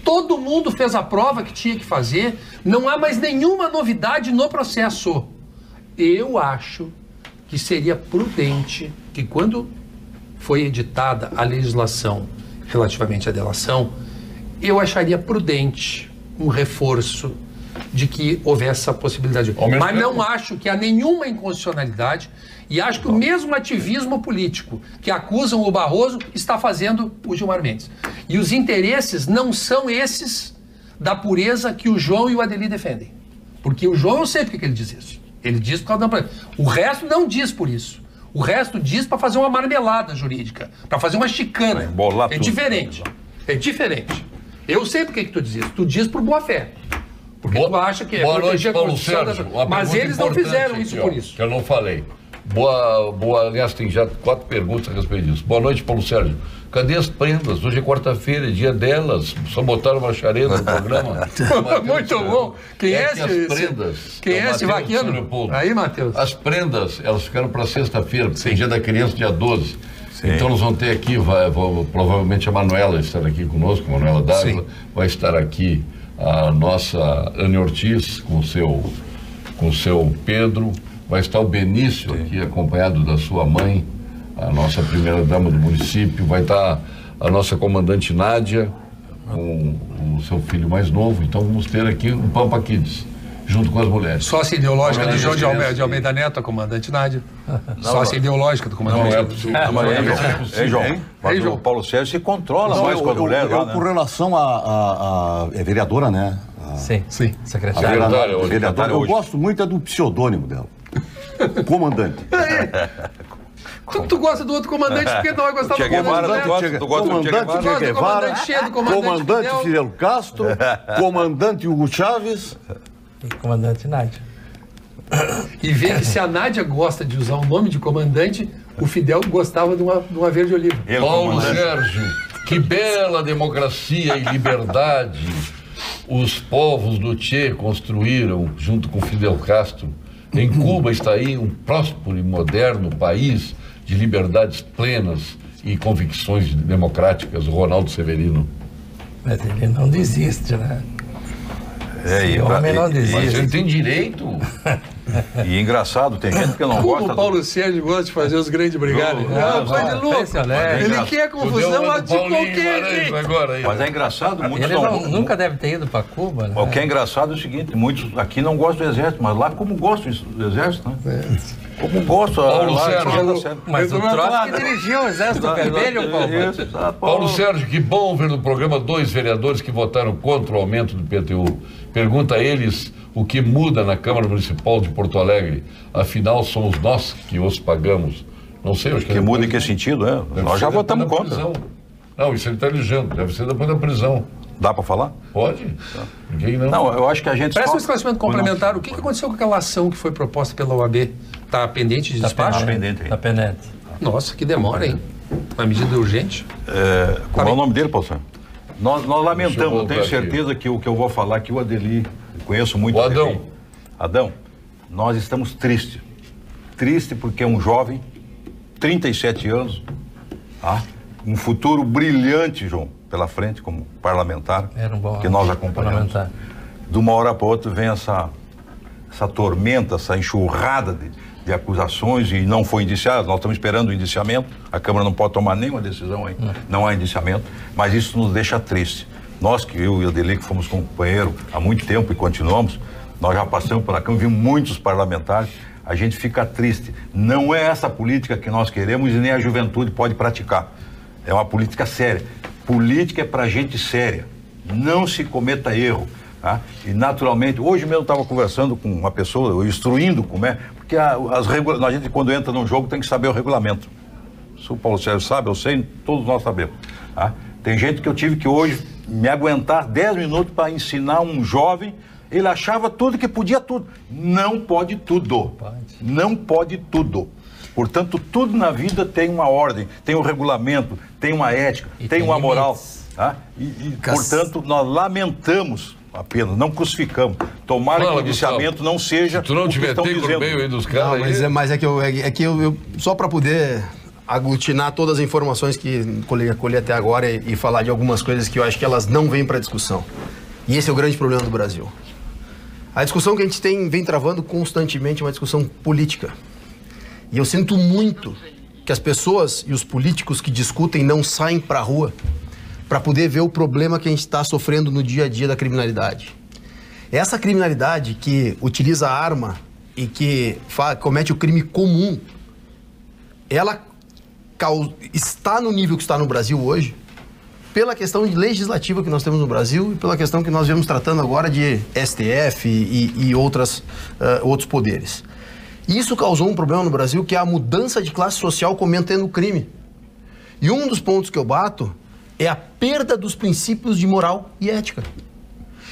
Todo mundo fez a prova que tinha que fazer. Não há mais nenhuma novidade no processo. Eu acho que seria prudente que quando foi editada a legislação relativamente à delação, eu acharia prudente um reforço de que houvesse essa possibilidade. Mas não acho que há nenhuma inconstitucionalidade e acho que o mesmo ativismo político que acusam o Barroso está fazendo o Gilmar Mendes. E os interesses não são esses da pureza que o João e o Adelir defendem. Porque o João, eu sei porque que ele diz isso. Ele diz por causa da... O resto não diz por isso. O resto diz para fazer uma marmelada jurídica, para fazer uma chicana. É diferente. É diferente. Eu sei porque que tu diz isso. Tu diz por boa fé. Porque tu acha que é boa noite, Paulo Sérgio. Mas eles não fizeram isso por isso. Que eu não falei. Aliás, tem já 4 perguntas a respeito disso. Boa noite, Paulo Sérgio. Cadê as prendas? Hoje é quarta-feira, é dia delas. Só botaram uma chareda no programa. Muito bom. Quem é esse vaqueano? Aí, Matheus. As prendas, elas ficaram para sexta-feira, porque é dia da criança, dia 12. Sim. Então nós vamos ter aqui, provavelmente a Manuela estará aqui conosco, a Manuela Dávila, vai estar aqui a nossa Ana Ortiz com o seu Pedro, vai estar o Benício aqui acompanhado da sua mãe, a nossa primeira-dama do município, vai estar a nossa comandante Nádia, com o seu filho mais novo. Então vamos ter aqui um Pampa Kids, junto com as mulheres. Sócia ideológica do João de Almeida Neto, a comandante Nádia. Sócia ideológica do comandante Neto. João, o Paulo Sérgio se controla mais com a mulher lá, né? Com relação a vereadora, né? Sim. Secretária. Vereadora. Eu gosto muito do pseudônimo dela. Comandante. Tu gosta do outro comandante, porque não vai gostar do comandante. Comandante Che Guevara, comandante Fidel Castro, comandante Hugo Chávez e comandante Nádia. E vê que se a Nádia gosta de usar o nome de comandante, o Fidel gostava de uma verde oliva. Paulo Sérgio, que bela democracia e liberdade os povos do Che construíram junto com Fidel Castro. Em Cuba está aí um próspero e moderno país de liberdades plenas e convicções democráticas, o Ronaldo Severino. Mas ele não desiste, né? Esse homem não desiste. Mas ele tem direito. E engraçado, tem gente que não gosta. Como o Paulo Sérgio gosta de fazer os grandes brigados. Coisa de louco. Ele quer confusão de qualquer jeito. Mas é engraçado, muitos nunca deve ter ido para Cuba, né? O que é engraçado é o seguinte, muitos aqui não gostam do exército, mas lá como gostam do exército, né? Como gosta. Paulo Sérgio. Mas o Trotsky dirigiu o Exército Vermelho, Paulo. Paulo Sérgio, que bom ver no programa 2 vereadores que votaram contra o aumento do PTU. Pergunta a eles o que muda na Câmara Municipal de Porto Alegre. Afinal, somos nós que os pagamos. Não sei, acho que muda em que sentido, é? Nós já votamos contra. Não, isso ele está elegendo. Deve ser depois da prisão. Dá para falar? Pode. Ninguém não. Não, eu acho que a gente... Parece um esclarecimento complementar. O que aconteceu com aquela ação que foi proposta pela OAB? Está pendente de despacho? Está pendente. Nossa, que demora, hein? Uma medida urgente. Como é o nome dele, Paulo Sérgio? Nós lamentamos, eu tenho certeza que o que eu vou falar aqui, o Adelir, conheço muito o Adão. Adão, nós estamos tristes. Triste porque é um jovem, 37 anos, um futuro brilhante, João, pela frente como parlamentar, que nós acompanhamos. De uma hora para outra vem essa tormenta, essa enxurrada de acusações e não foi indiciado. Nós estamos esperando o indiciamento. A Câmara não pode tomar nenhuma decisão aí. Não há indiciamento, mas isso nos deixa triste. Nós, que eu e o Adelir, que fomos companheiros há muito tempo e continuamos, nós já passamos pela Câmara, vimos muitos parlamentares, a gente fica triste. Não é essa política que nós queremos e nem a juventude pode praticar. É uma política séria. Política é para gente séria. Não se cometa erro. Tá? E naturalmente, hoje mesmo eu estava conversando com uma pessoa, instruindo como é, porque a gente quando entra num jogo tem que saber o regulamento. Se o Paulo Sérgio sabe, eu sei, todos nós sabemos. Tá? Tem gente que eu tive que hoje me aguentar 10 minutos para ensinar um jovem, ele achava tudo que podia tudo. Não pode tudo. Não pode tudo. Portanto, tudo na vida tem uma ordem, tem um regulamento, tem uma ética, tem uma moral. Tá? Portanto, nós lamentamos apenas, não crucificamos. Tomara que o indiciamento não seja. Se tu não tiver tempo no meio aí dos caras. Mas é que eu só para poder aglutinar todas as informações que colhi até agora e falar de algumas coisas que eu acho que elas não vêm para discussão. E esse é o grande problema do Brasil. A discussão que a gente vem travando constantemente é uma discussão política. E eu sinto muito que as pessoas e os políticos que discutem não saem para a rua para poder ver o problema que a gente está sofrendo no dia a dia da criminalidade. Essa criminalidade que utiliza arma e que comete o crime comum, ela está no nível que está no Brasil hoje pela questão legislativa que nós temos no Brasil e pela questão que nós viemos tratando agora de STF e outros poderes. Isso causou um problema no Brasil, que é a mudança de classe social cometendo o crime. E um dos pontos que eu bato é a perda dos princípios de moral e ética.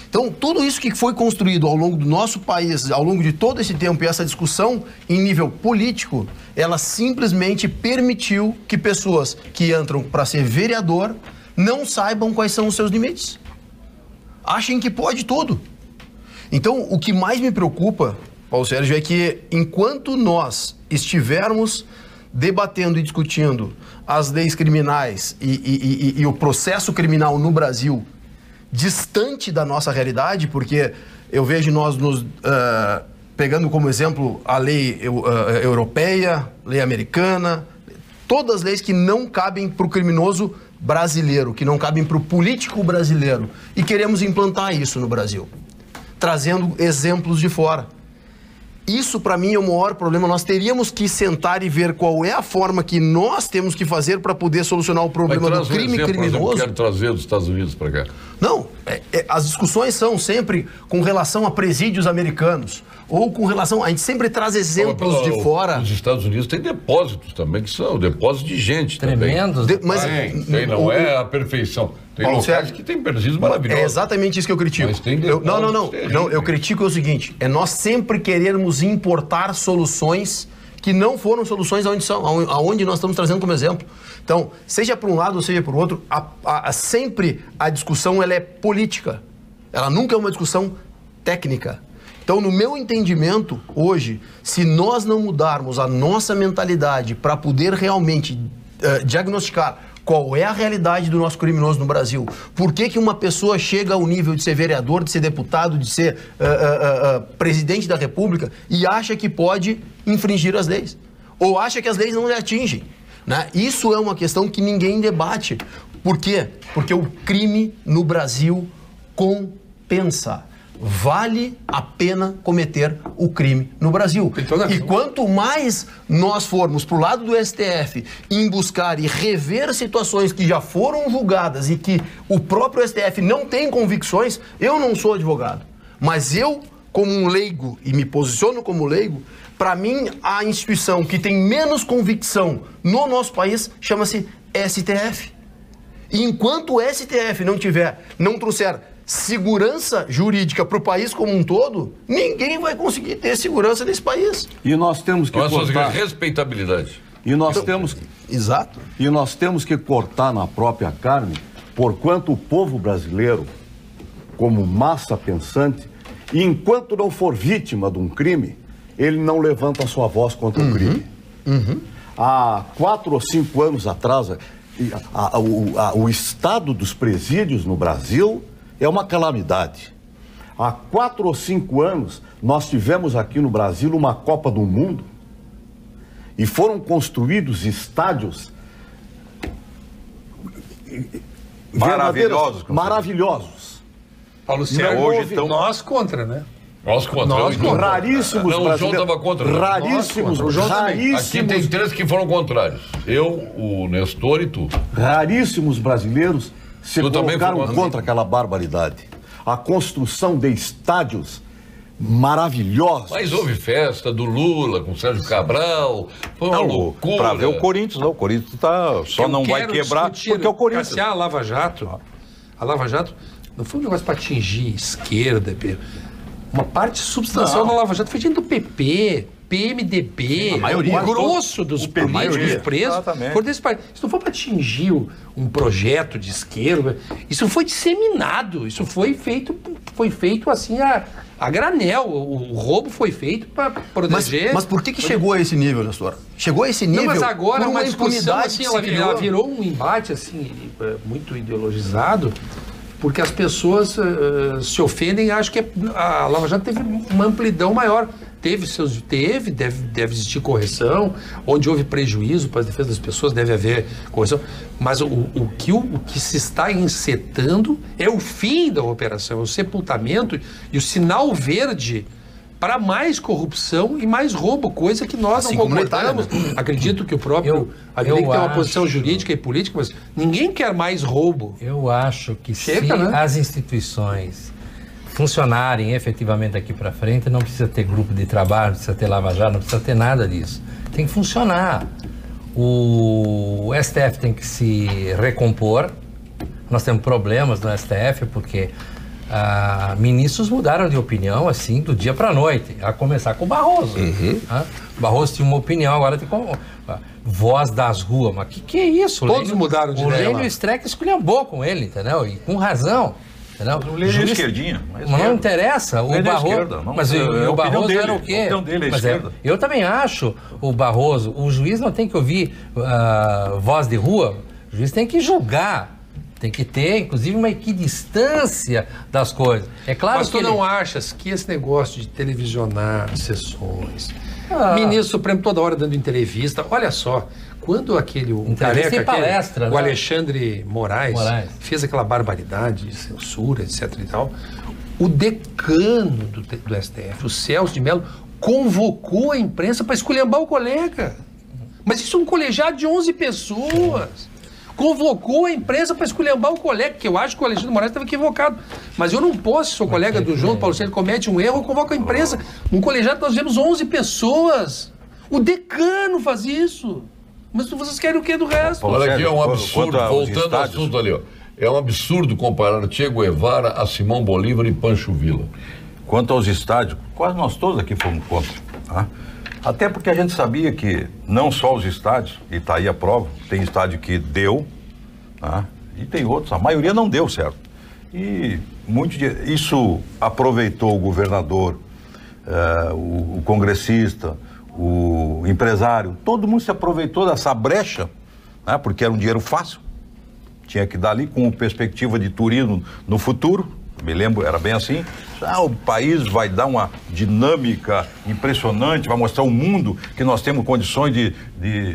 Então, tudo isso que foi construído ao longo do nosso país, ao longo de todo esse tempo, e essa discussão em nível político, ela simplesmente permitiu que pessoas que entram para ser vereador não saibam quais são os seus limites. Achem que pode tudo. Então, o que mais me preocupa, Paulo Sérgio, é que enquanto nós estivermos debatendo e discutindo as leis criminais e o processo criminal no Brasil distante da nossa realidade, porque eu vejo nós pegando como exemplo a lei europeia, lei americana, todas as leis que não cabem para o criminoso brasileiro, que não cabem para o político brasileiro, e queremos implantar isso no Brasil, trazendo exemplos de fora. Isso, para mim, é o maior problema. Nós teríamos que sentar e ver qual é a forma que nós temos que fazer para poder solucionar o problema do crime criminoso. Eu quero trazer dos Estados Unidos para cá. Não, as discussões são sempre com relação a presídios americanos, ou com relação... A gente sempre traz exemplos de fora. Os Estados Unidos têm depósitos também, que são depósitos de gente tremendos. também. Mas não é a perfeição. Tem locais que tem presídios maravilhosos. É exatamente isso que eu critico. Mas tem não, eu critico o seguinte, é nós sempre querermos importar soluções que não foram soluções aonde nós estamos trazendo como exemplo. Então, seja por um lado ou seja por outro, sempre a discussão ela é política. Ela nunca é uma discussão técnica. Então, no meu entendimento, hoje, se nós não mudarmos a nossa mentalidade para poder realmente diagnosticar qual é a realidade do nosso criminoso no Brasil, por que uma pessoa chega ao nível de ser vereador, de ser deputado, de ser presidente da República e acha que pode infringir as leis, ou acha que as leis não lhe atingem, né? Isso é uma questão que ninguém debate. Por quê? Porque o crime no Brasil compensa. Vale a pena cometer o crime no Brasil. E quanto mais nós formos para o lado do STF em buscar e rever situações que já foram julgadas e que o próprio STF não tem convicções, eu não sou advogado, mas eu, como um leigo, e me posiciono como leigo, para mim a instituição que tem menos convicção no nosso país chama-se STF. E enquanto o STF não trouxer segurança jurídica para o país como um todo, ninguém vai conseguir ter segurança nesse país. E nós temos que cortar... respeitabilidade. E nós temos... Exato. E nós temos que cortar na própria carne, porquanto o povo brasileiro, como massa pensante, e enquanto não for vítima de um crime, ele não levanta a sua voz contra o crime. Há 4 ou 5 anos atrás, o estado dos presídios no Brasil é uma calamidade. Há 4 ou 5 anos, nós tivemos aqui no Brasil uma Copa do Mundo e foram construídos estádios maravilhosos. Paulo Sérgio, hoje nós contra, né? Nós contra. Raríssimos não, brasileiros. O João estava contra. Raríssimos. Aqui tem 3 que foram contrários. Eu, o Nestor e tu. Raríssimos brasileiros se colocaram contra aquela barbaridade. A construção de estádios maravilhosos. Mas houve festa do Lula com o Sérgio Cabral. Foi uma loucura. Para ver o Corinthians, não. O Corinthians só não vai quebrar porque é o Corinthians. A Lava Jato não foi um negócio para atingir esquerda. Uma parte substancial da Lava Jato foi gente do PP, PMDB, a maioria, o grosso dos políticos presos. Por desse país. Isso não foi para atingir um projeto de esquerda, isso foi disseminado, isso foi feito assim a granel. O roubo foi feito para proteger. Mas por que chegou a esse nível, Nestor? Chegou a esse nível. Não, mas agora uma discussão assim, ela virou um embate assim, muito ideologizado. Porque as pessoas se ofendem e acham que a Lava Jato teve uma amplidão maior. deve existir correção, onde houve prejuízo para a defesa das pessoas, deve haver correção, mas o que se está encetando é o fim da operação, é o sepultamento e o sinal verde para mais corrupção e mais roubo, coisa que nós Assim não como na Itália, concordamos. Acredito que o próprio Aguilera tem uma posição jurídica e política, mas ninguém quer mais roubo. Eu acho que Chega, se né? as instituições funcionarem efetivamente daqui para frente, não precisa ter grupo de trabalho, não precisa ter lava-jato, não precisa ter nada disso. Tem que funcionar. O STF tem que se recompor. Nós temos problemas no STF porque ministros mudaram de opinião assim do dia para a noite, a começar com o Barroso. Barroso tinha uma opinião, agora tem como voz das ruas. Mas que é isso? Todos mudaram de ideia. O Lênio Streck esculhambou com ele, entendeu? E com razão. O Lênio é esquerdinha. Mas não interessa. O Barroso, esquerda, não, mas o Barroso dele, era o quê? A opinião dele é Mas esquerda. eu também acho o Barroso. O juiz não tem que ouvir voz de rua. O juiz tem que julgar. Tem que ter, inclusive, uma equidistância das coisas. É claro Mas que tu não achas que esse negócio de televisionar sessões, ministro Supremo toda hora dando entrevista, olha só, quando Entrevista e palestra, o né? Alexandre Moraes fez aquela barbaridade de censura, etc e tal, o decano do STF, o Celso de Mello, convocou a imprensa para esculhambar o colega. Mas isso é um colegiado de 11 pessoas. Convocou a imprensa para esculhambar o colega, que eu acho que o Alexandre Moraes estava equivocado. Mas eu não posso, se sou colega do João Paulo Sérgio comete um erro, eu convoco a imprensa. Num colegiado nós vemos 11 pessoas. O decano faz isso. Mas vocês querem o que do resto? Olha aqui, é um absurdo, Quanto aos voltando ao estádios. assunto ali, ó. É um absurdo comparar Che Guevara a Simão Bolívar e Pancho Villa. Quanto aos estádios, quase nós todos aqui fomos contra. Tá? Até porque a gente sabia que não só os estádios, e está aí a prova, tem estádio que deu, tá? E tem outros, a maioria não deu certo. E isso aproveitou o governador, o congressista, o empresário, todo mundo se aproveitou dessa brecha, né? Porque era um dinheiro fácil, tinha que dar ali com perspectiva de turismo no futuro. Me lembro, era bem assim. O país vai dar uma dinâmica impressionante, vai mostrar ao mundo que nós temos condições de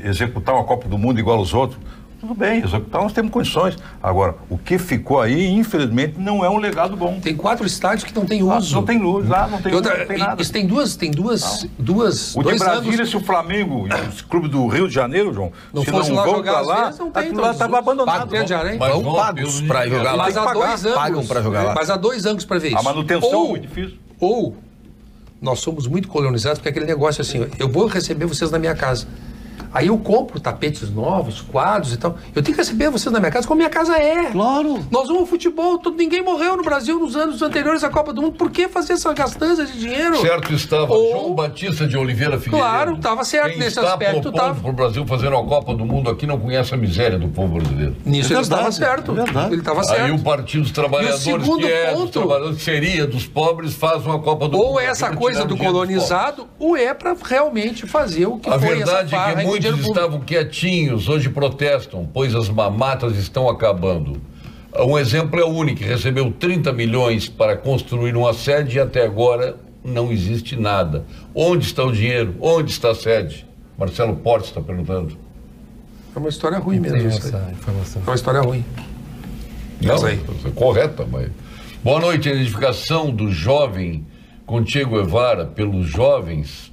executar uma Copa do Mundo igual aos outros. Tudo bem, executar nós temos condições. Agora, o que ficou aí, infelizmente, não é um legado bom. Tem 4 estádios que não tem uso. Não tem luz, lá não tem, não tem nada. Isso tem duas O de Brasília, se o Flamengo e os clubes do Rio de Janeiro, João, não se fosse não lá vão jogar pra às lá, vezes, não tem, aquilo lá estava abandonado. Vão pagos para jogar lá. Mas há 2 anos. Pagam para jogar lá. Mas há 2 anos para ver isso. A manutenção é muito difícil. Ou nós somos muito colonizados, porque aquele negócio assim, eu vou receber vocês na minha casa. Aí eu compro tapetes novos, quadros e tal. Eu tenho que receber vocês na minha casa como minha casa é. Claro. Nós vamos ao futebol, ninguém morreu no Brasil nos anos anteriores à Copa do Mundo. Por que fazer essa gastança de dinheiro? Certo estava João Batista de Oliveira Figueiredo. Claro, estava certo Quem nesse está aspecto. propondo para o Brasil fazer uma Copa do Mundo aqui não conhece a miséria do povo brasileiro. Nisso ele estava certo. Ele estava certo. Aí o Partido dos Trabalhadores, segundo que é ponto, dos trabalhadores, seria dos pobres, faz uma Copa do Mundo. Ou essa coisa do colonizado, ou é para realmente fazer o que a foi verdade essa é farra que aí com muitos dinheiro público. estavam quietinhos, hoje protestam, pois as mamatas estão acabando. Um exemplo é o único, que recebeu 30 milhões para construir uma sede e até agora não existe nada. Onde está o dinheiro? Onde está a sede? Marcelo Portes está perguntando. É uma história ruim mesmo. Tem Isso aí. essa informação. É uma história ruim. Não, aí. é correta, mas... Boa noite. A identificação do jovem com Che Guevara pelos jovens,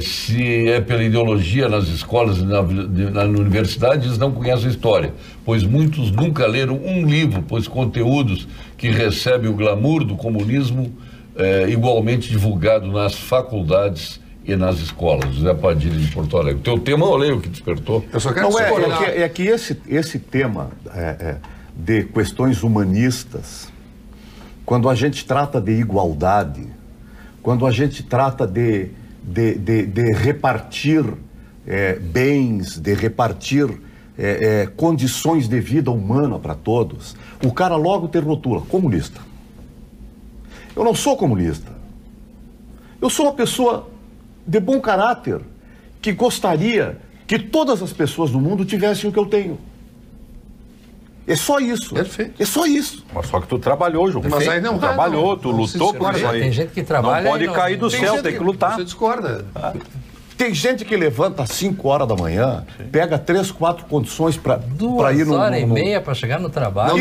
se é pela ideologia nas escolas e na universidade, eles não conhecem a história, pois muitos nunca leram um livro, pois conteúdos que recebem o glamour do comunismo igualmente divulgado nas faculdades e nas escolas. José Padilha de Porto Alegre. O teu tema eu leio, que despertou. Eu só quero Não, discordar. é que esse tema de questões humanistas, quando a gente trata de igualdade, quando a gente trata de repartir bens, de repartir condições de vida humana para todos, o cara logo te rotula, comunista. Eu não sou comunista. Eu sou uma pessoa de bom caráter, que gostaria que todas as pessoas do mundo tivessem o que eu tenho. É só isso. Perfeito. É só isso. Mas só que tu trabalhou, João. Mas aí não, tu trabalhou, não, tu não lutou se por isso discorda. aí. Tem gente que trabalha Não pode e não- cair do céu, gente tem que lutar. Você discorda. Tem gente que levanta às 5 horas da manhã, pega 3, 4 condições para ir 2 no... horas e meia para chegar no trabalho.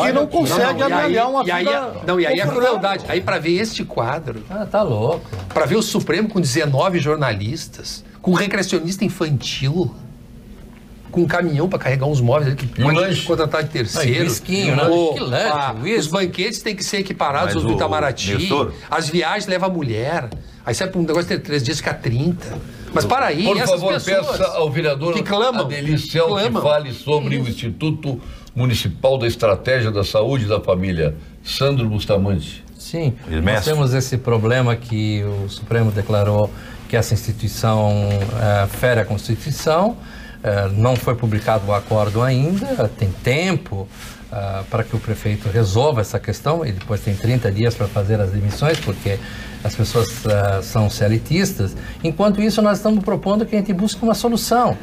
E não consegue avaliar uma E aí é crueldade. Aí para ver este quadro, Ah, tá louco. para ver o Supremo com 19 jornalistas, com recreacionista infantil, com um caminhão para carregar uns móveis ali que pode lanche. contratar de terceiro. whiskinho, né? Pô, Que lanche, whisky. os banquetes têm que ser equiparados Mas aos do o Itamaraty. Nestor- As viagens levam a mulher. Aí sai para um negócio de ter 3 dias, fica 30. Mas para aí, Por essas favor, pessoas peça ao vereador que clamam, Adelir Cel que clamam. fale sobre o Instituto Municipal da Estratégia da Saúde e da Família. Sandro Bustamante. Sim, nós Mestre. temos esse problema que o Supremo declarou que essa instituição fere a Constituição. Não foi publicado o acordo ainda, tem tempo para que o prefeito resolva essa questão, e depois tem 30 dias para fazer as demissões, porque as pessoas são CLTistas. Enquanto isso, nós estamos propondo que a gente busque uma solução.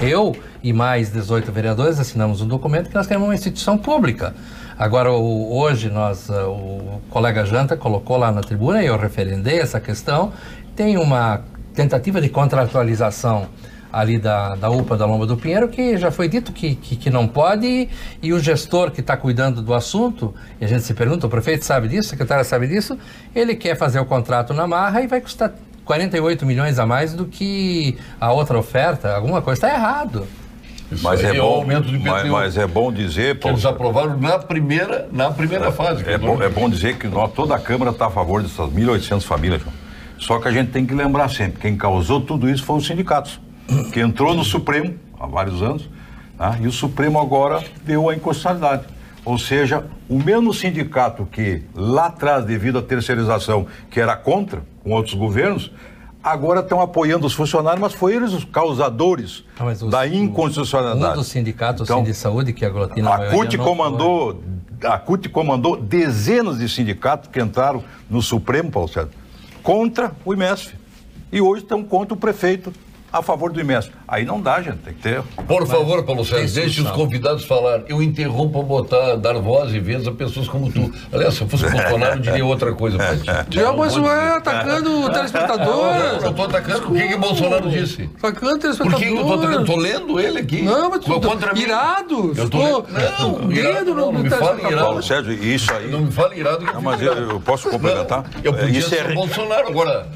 Eu e mais 18 vereadores assinamos um documento que nós queremos uma instituição pública. Agora, hoje, o colega Janta colocou lá na tribuna, e eu referendei essa questão, tem uma tentativa de contratualização ali da UPA da Lomba do Pinheiro, que já foi dito que não pode, e o gestor que está cuidando do assunto, e a gente se pergunta, o prefeito sabe disso, a secretária sabe disso, ele quer fazer o contrato na marra e vai custar 48 milhões a mais do que a outra oferta. Alguma coisa está errado. Mas Isso é aí bom, o aumento do IPTU. mas é bom dizer, Que eles aprovaram na primeira fase. é bom dizer que toda a Câmara está a favor dessas 1.800 famílias, João. Só que a gente tem que lembrar sempre, quem causou tudo isso foram os sindicatos, que entrou no Supremo há vários anos, tá? E o Supremo agora deu a inconstitucionalidade. Ou seja, o mesmo sindicato que lá atrás, devido à terceirização, que era contra, com outros governos, agora estão apoiando os funcionários, mas foi eles os causadores da inconstitucionalidade. Um dos sindicatos, Então, o Sindisaúde, que aglutina a CUT comandou dezenas de sindicatos que entraram no Supremo, Paulo Sérgio, contra o IMESF. E hoje estão contra o prefeito a favor do IMESF. Aí não dá, gente, tem que ter... Por favor, Paulo Sérgio, tem deixe os solução. convidados falar. Eu interrompo para dar voz e vez a pessoas como tu. Aliás, se eu fosse Bolsonaro, eu diria outra coisa pra ti. Mas atacando o telespectador. Eu estou atacando. O que o Bolsonaro disse? Atacando o Por telespectador. que eu estou atacando? Estou lendo ele aqui. Não, mas tu Contra mim. irado. Eu tô Ficou Não, irado não me fala irado. Paulo Sérgio, isso aí... Não me fale irado que Não, mas eu posso complementar? Não, eu podia Isso ser o Bolsonaro. Agora,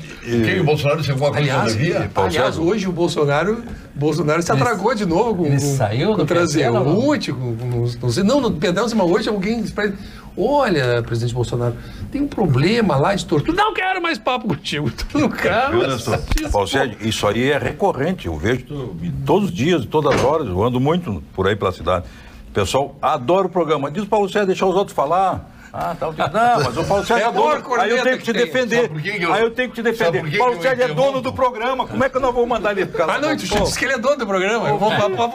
o Bolsonaro disse alguma coisa Aliás, devia? Paulo aliás, Sérgio. hoje o Bolsonaro se atragou de novo com ele saiu com do o transeunte, PT, não no perdão, mas hoje alguém disse pra ele, olha, presidente Bolsonaro, tem um problema lá de tortura. Não quero mais papo contigo. Tô no carro. Viu, Nestor? Paulo Sérgio, isso aí é recorrente, eu vejo todos os dias, todas as horas, eu ando muito por aí pela cidade. O pessoal adora o programa. Diz o Paulo Sérgio, deixar os outros falar. Não, mas o Paulo Sérgio é dono. Aí eu tenho que te defender. Aí eu tenho que te defender. Paulo Sérgio é dono do programa. Como é que eu não vou mandar ele ficar lá? Ah, não, disse que ele é dono do programa. Eu vou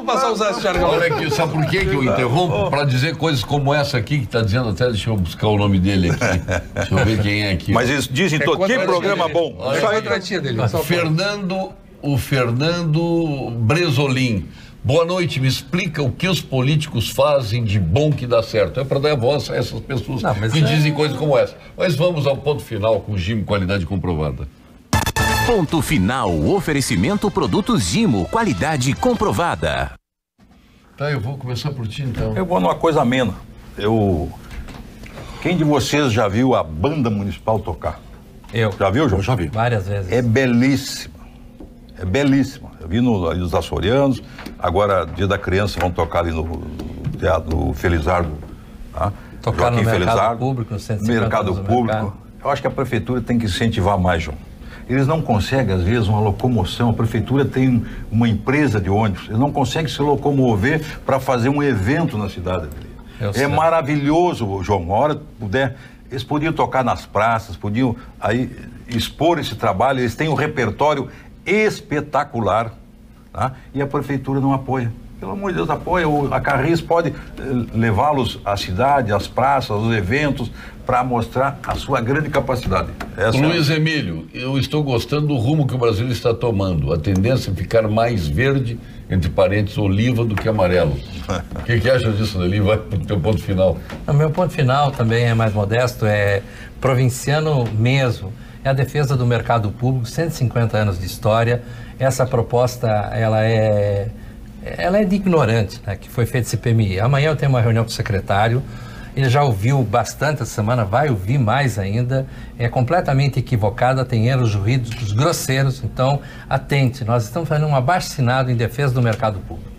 passar a usar esse jargão. Olha aqui, sabe por que eu interrompo? Para dizer coisas como essa aqui, que está dizendo até, deixa eu buscar o nome dele aqui. Deixa eu ver quem é aqui. Mas eles dizem todo, que programa bom. Olha Isso a aí. contratinha dele. Só O Fernando Bresolim. Boa noite, me explica o que os políticos fazem de bom que dá certo. É para dar voz a essas pessoas que dizem coisas como essa. Mas vamos ao ponto final com o Gimo, qualidade comprovada. Ponto final, oferecimento produtos Gimo, qualidade comprovada. Tá, eu vou começar por ti então. Eu vou numa coisa amena. Quem de vocês já viu a banda municipal tocar? Eu. Já viu, João? Já vi. Várias vezes. É belíssima. É belíssima. Eu vi ali nos Açorianos, agora, Dia da Criança, vão tocar ali no Teatro do Felizardo. Tá? Tocar no Joaquim mercado Felizardo, público, no 150 mercado anos do público. mercado. Eu acho que a prefeitura tem que incentivar mais, João. Eles não conseguem, às vezes, uma locomoção. A prefeitura tem uma empresa de ônibus. Eles não conseguem se locomover para fazer um evento na cidade. É maravilhoso, João. Uma hora puder, eles podiam tocar nas praças, podiam aí expor esse trabalho. Eles têm um repertório espetacular, tá? E a prefeitura não apoia. Pelo amor de Deus, apoia. A Carris pode levá-los à cidade, às praças, aos eventos, para mostrar a sua grande capacidade. Luiz Emílio, eu estou gostando do rumo que o Brasil está tomando. A tendência é ficar mais verde, entre parênteses, oliva, do que amarelo. O que acha disso, Nelly? Vai para o teu ponto final. O meu ponto final também é mais modesto, é provinciano mesmo. É a defesa do mercado público, 150 anos de história. Essa proposta, ela é de ignorante, né, que foi feita CPMI. Amanhã eu tenho uma reunião com o secretário, ele já ouviu bastante essa semana, vai ouvir mais ainda, é completamente equivocada, tem erros jurídicos grosseiros, então atente, nós estamos fazendo um abaixo-assinado em defesa do mercado público.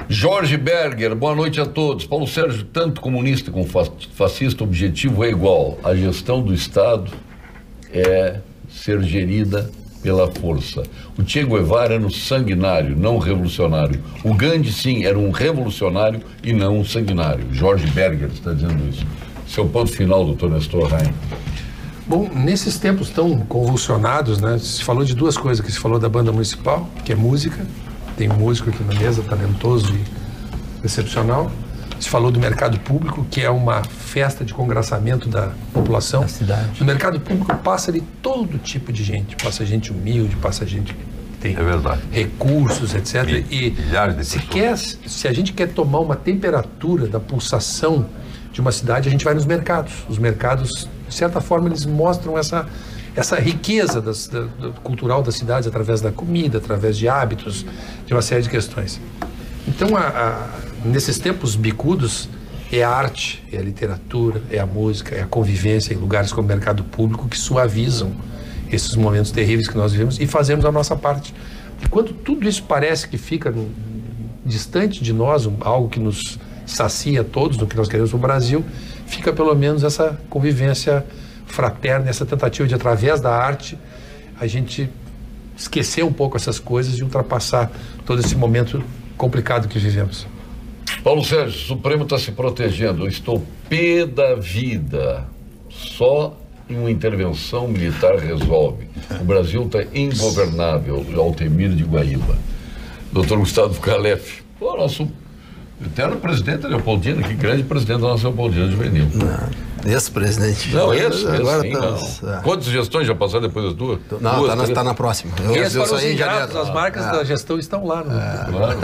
Jorge Berger, boa noite a todos. Paulo Sérgio, tanto comunista como fascista, o objetivo é igual. A gestão do Estado é ser gerida pela força. O Che Guevara era um sanguinário, não um revolucionário. O Gandhi, sim, era um revolucionário e não um sanguinário. Jorge Berger está dizendo isso. Seu ponto final, doutor Nestor Rain. Bom, nesses tempos tão convulsionados, né, se falou de duas coisas, que se falou da banda municipal, que é música, tem um músico aqui na mesa, talentoso e excepcional. Se falou do mercado público, que é uma festa de congraçamento da população. Da cidade. No mercado público passa ali todo tipo de gente. Passa gente humilde, passa gente que tem recursos, etc. Milhares de pessoas. Se a gente quer tomar uma temperatura da pulsação de uma cidade, a gente vai nos mercados. Os mercados, de certa forma, eles mostram essa riqueza cultural das cidades através da comida, através de hábitos, de uma série de questões. Então, nesses tempos bicudos, é a arte, é a literatura, é a música, é a convivência em lugares como o mercado público que suavizam esses momentos terríveis que nós vivemos e fazemos a nossa parte. Enquanto tudo isso parece que fica distante de nós, algo que nos sacia a todos no que nós queremos no Brasil, fica pelo menos essa convivência fraterna, essa tentativa de, através da arte, a gente esquecer um pouco essas coisas e ultrapassar todo esse momento complicado que vivemos. Paulo Sérgio, o Supremo está se protegendo. Eu estou pé da vida. Só uma intervenção militar resolve. O Brasil está ingovernável. Altemir de Guaíba. Doutor Gustavo Calef, o nosso eterno presidente Leopoldino, que grande presidente da nossa Leopoldina Juvenil. Esse presidente. Não, esse agora sim, não. Quantas gestões já passaram depois das duas? Não, está na próxima. Eu saí em janeiro. As marcas da gestão estão lá. Claro.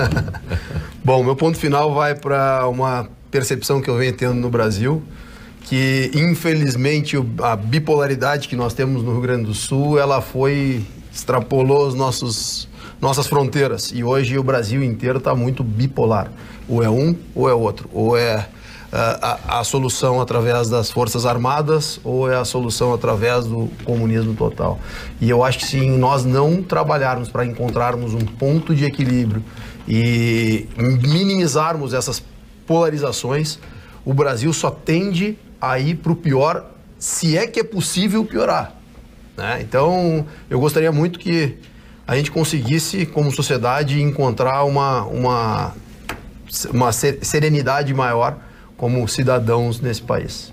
Bom, meu ponto final vai para uma percepção que eu venho tendo no Brasil, que infelizmente a bipolaridade que nós temos no Rio Grande do Sul, ela extrapolou nossas fronteiras, e hoje o Brasil inteiro está muito bipolar. Ou é um ou é outro. Ou é a solução através das Forças Armadas, ou é a solução através do comunismo total. E eu acho que se nós não trabalharmos para encontrarmos um ponto de equilíbrio e minimizarmos essas polarizações, o Brasil só tende a ir para o pior, se é que é possível piorar, né? Então, eu gostaria muito que a gente conseguisse, como sociedade, encontrar uma serenidade maior como cidadãos nesse país.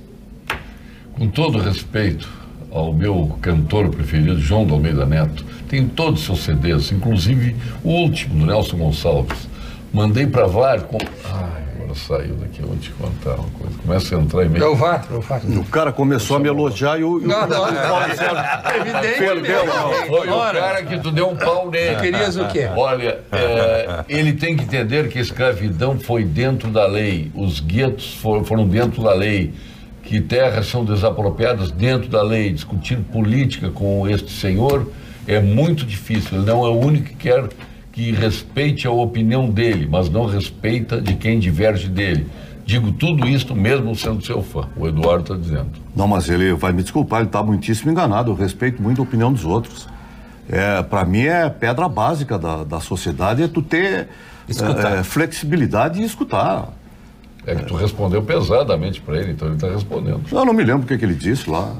Com todo respeito ao meu cantor preferido, João de Almeida Neto, tem todos os seus CDs, inclusive o último, do Nelson Gonçalves. Mandei para vários... Agora saiu daqui, eu vou te contar uma coisa. Começa a entrar em meio... É o VAR. O cara começou a me elogiar e o Foi o cara que tu deu um pau nele. Querias o quê? Olha, ele tem que entender que a escravidão foi dentro da lei, os guetos foram dentro da lei, que terras são desapropriadas dentro da lei. Discutir política com este senhor é muito difícil. Ele não é o único que quer que respeite a opinião dele, mas não respeita de quem diverge dele. Digo tudo isto mesmo sendo seu fã. O Eduardo está dizendo. Não, mas ele vai me desculpar, ele está muitíssimo enganado. Eu respeito muito a opinião dos outros. Para mim é pedra básica da sociedade, é tu ter flexibilidade e escutar. É que tu respondeu pesadamente para ele, então ele está respondendo. Eu não me lembro o que ele disse lá.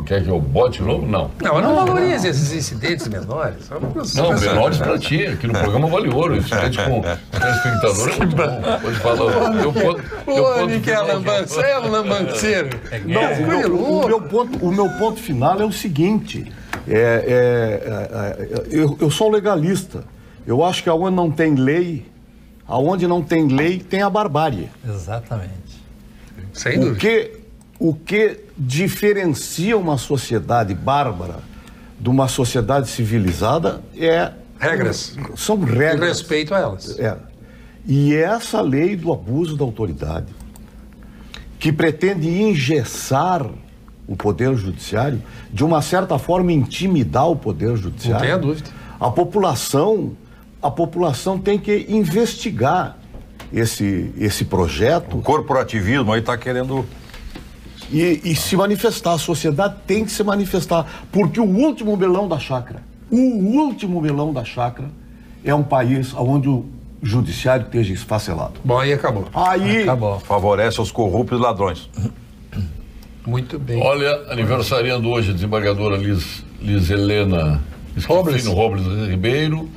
Quer que eu bote novo? Não. Não valorize esses incidentes menores. Não, menores para ti. Aqui no programa vale ouro. Incidente com telespectador é muito bom. Pode falar. Miquel Lambança, é um lambanceiro. O meu ponto final é o seguinte. Eu sou um legalista. Eu acho que aonde não tem lei, tem a barbárie. Exatamente. Sem dúvida. O que diferencia uma sociedade bárbara de uma sociedade civilizada são regras. E respeito a elas. E essa lei do abuso da autoridade, que pretende engessar o Poder Judiciário, de uma certa forma intimidar o Poder Judiciário. Não tenha dúvida. A população tem que investigar esse projeto. O corporativismo aí está querendo... E se manifestar. A sociedade tem que se manifestar. Porque o último melão da chácara é um país onde o judiciário esteja esfacelado. Bom, aí acabou. Acabou. Favorece os corruptos e ladrões. Muito bem. Olha, aniversariando hoje a desembargadora Liz Helena Esquifino Robles Ribeiro,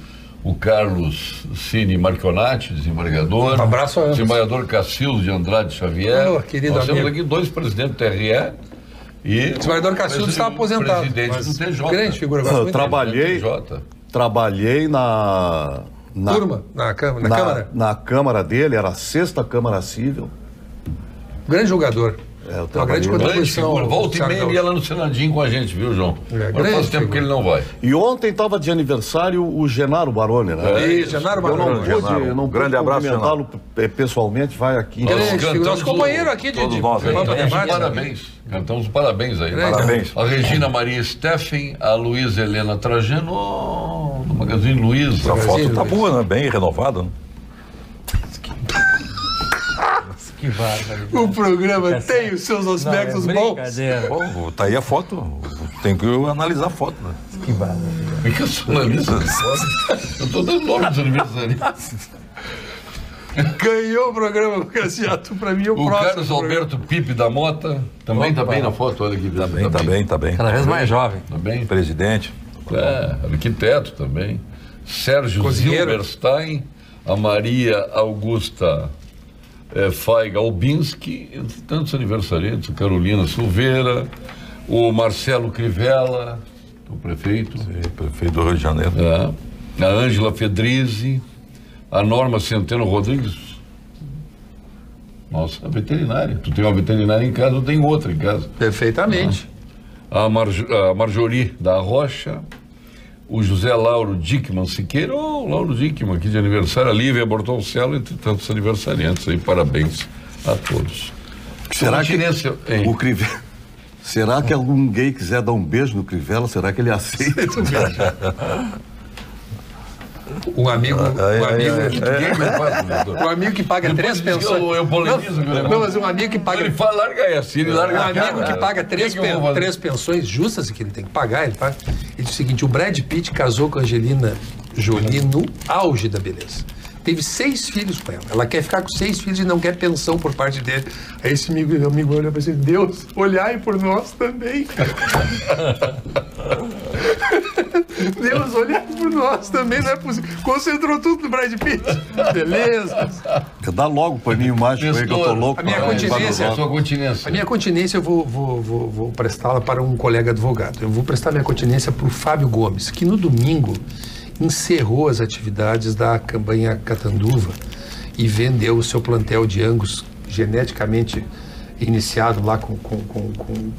o Carlos Cine Marconati, desembargador. Um abraço a ambos. Desembargador Cacildo de Andrade Xavier. Querido Nós temos amigo. aqui 2 presidentes do TRE e... O desembargador Cacildo está aposentado. Presidente mas do TJ. Grande figura. Gosto muito dele. Trabalhei na Turma, na Câmara. Na Câmara dele, era a 6ª Câmara Civil. Grande jogador. Uma grande contribuição. Volta e meia ele ia lá no Senadinho com a gente, viu, João? Agora faz tempo que ele não vai. E ontem estava de aniversário o Genaro Baroni, né? Genaro Eu Baroni. não pude grande abraço, cumprimentá-lo pessoalmente, vai aqui. Nosso companheiro aqui de Parabéns. Cantamos parabéns aí. Parabéns. A Regina Maria Steffen, a Luísa Helena Trajano, do Magazine Luiza. A foto tá boa, né? Bem renovada, né? Que bárbaro. O programa tem os seus aspectos bons. Bom, tá aí a foto. Tem que analisar a foto, né? Que bárbaro. Por que eu sou analista? Eu estou dando nome dos aniversariantes. Ganhou o programa Cassiato, pra mim o próximo. O Carlos Alberto Pipe da Mota também está bem na foto, olha aqui. Tá bem. Cada vez mais jovem. Tá bem. Presidente. Arquiteto também. Sérgio Zilberstein, a Maria Augusta Faiga Albinski, entre tantos aniversariantes, Carolina Silveira, o Marcelo Crivella, o prefeito. Sim, prefeito do Rio de Janeiro. A Ângela Fedrizzi, a Norma Centeno Rodrigues. Nossa, a veterinária. Tu tem uma veterinária em casa, eu tenho outra em casa. Perfeitamente. A Marjorie da Rocha, o José Lauro Dickman Siqueira, Lauro Dickman aqui de aniversário, a Lívia Bortoncello, entre tantos aniversariantes aí, parabéns a todos. Será que algum gay quiser dar um beijo no Crivella, será que ele aceita? Um amigo que paga 3 pensões. Não, mas um amigo que paga. Ele fala, larga essa, ele larga um amigo que paga 3 pensões justas que ele tem que pagar, ele paga. Ele diz o seguinte: o Brad Pitt casou com a Angelina Jolie no auge da beleza. Teve 6 filhos com ela. Ela quer ficar com 6 filhos e não quer pensão por parte dele. Aí esse amigo olha para ele: Deus, olhai por nós também. Deus, olhai por nós também, não é possível. Concentrou tudo no Brad Pitt. Beleza. Dá logo o paninho mágico aí que eu tô louco. A minha continência eu vou prestá-la para um colega advogado. Eu vou prestar minha continência para o Fábio Gomes, que no domingo encerrou as atividades da campanha Catanduva e vendeu o seu plantel de Angus geneticamente iniciado lá com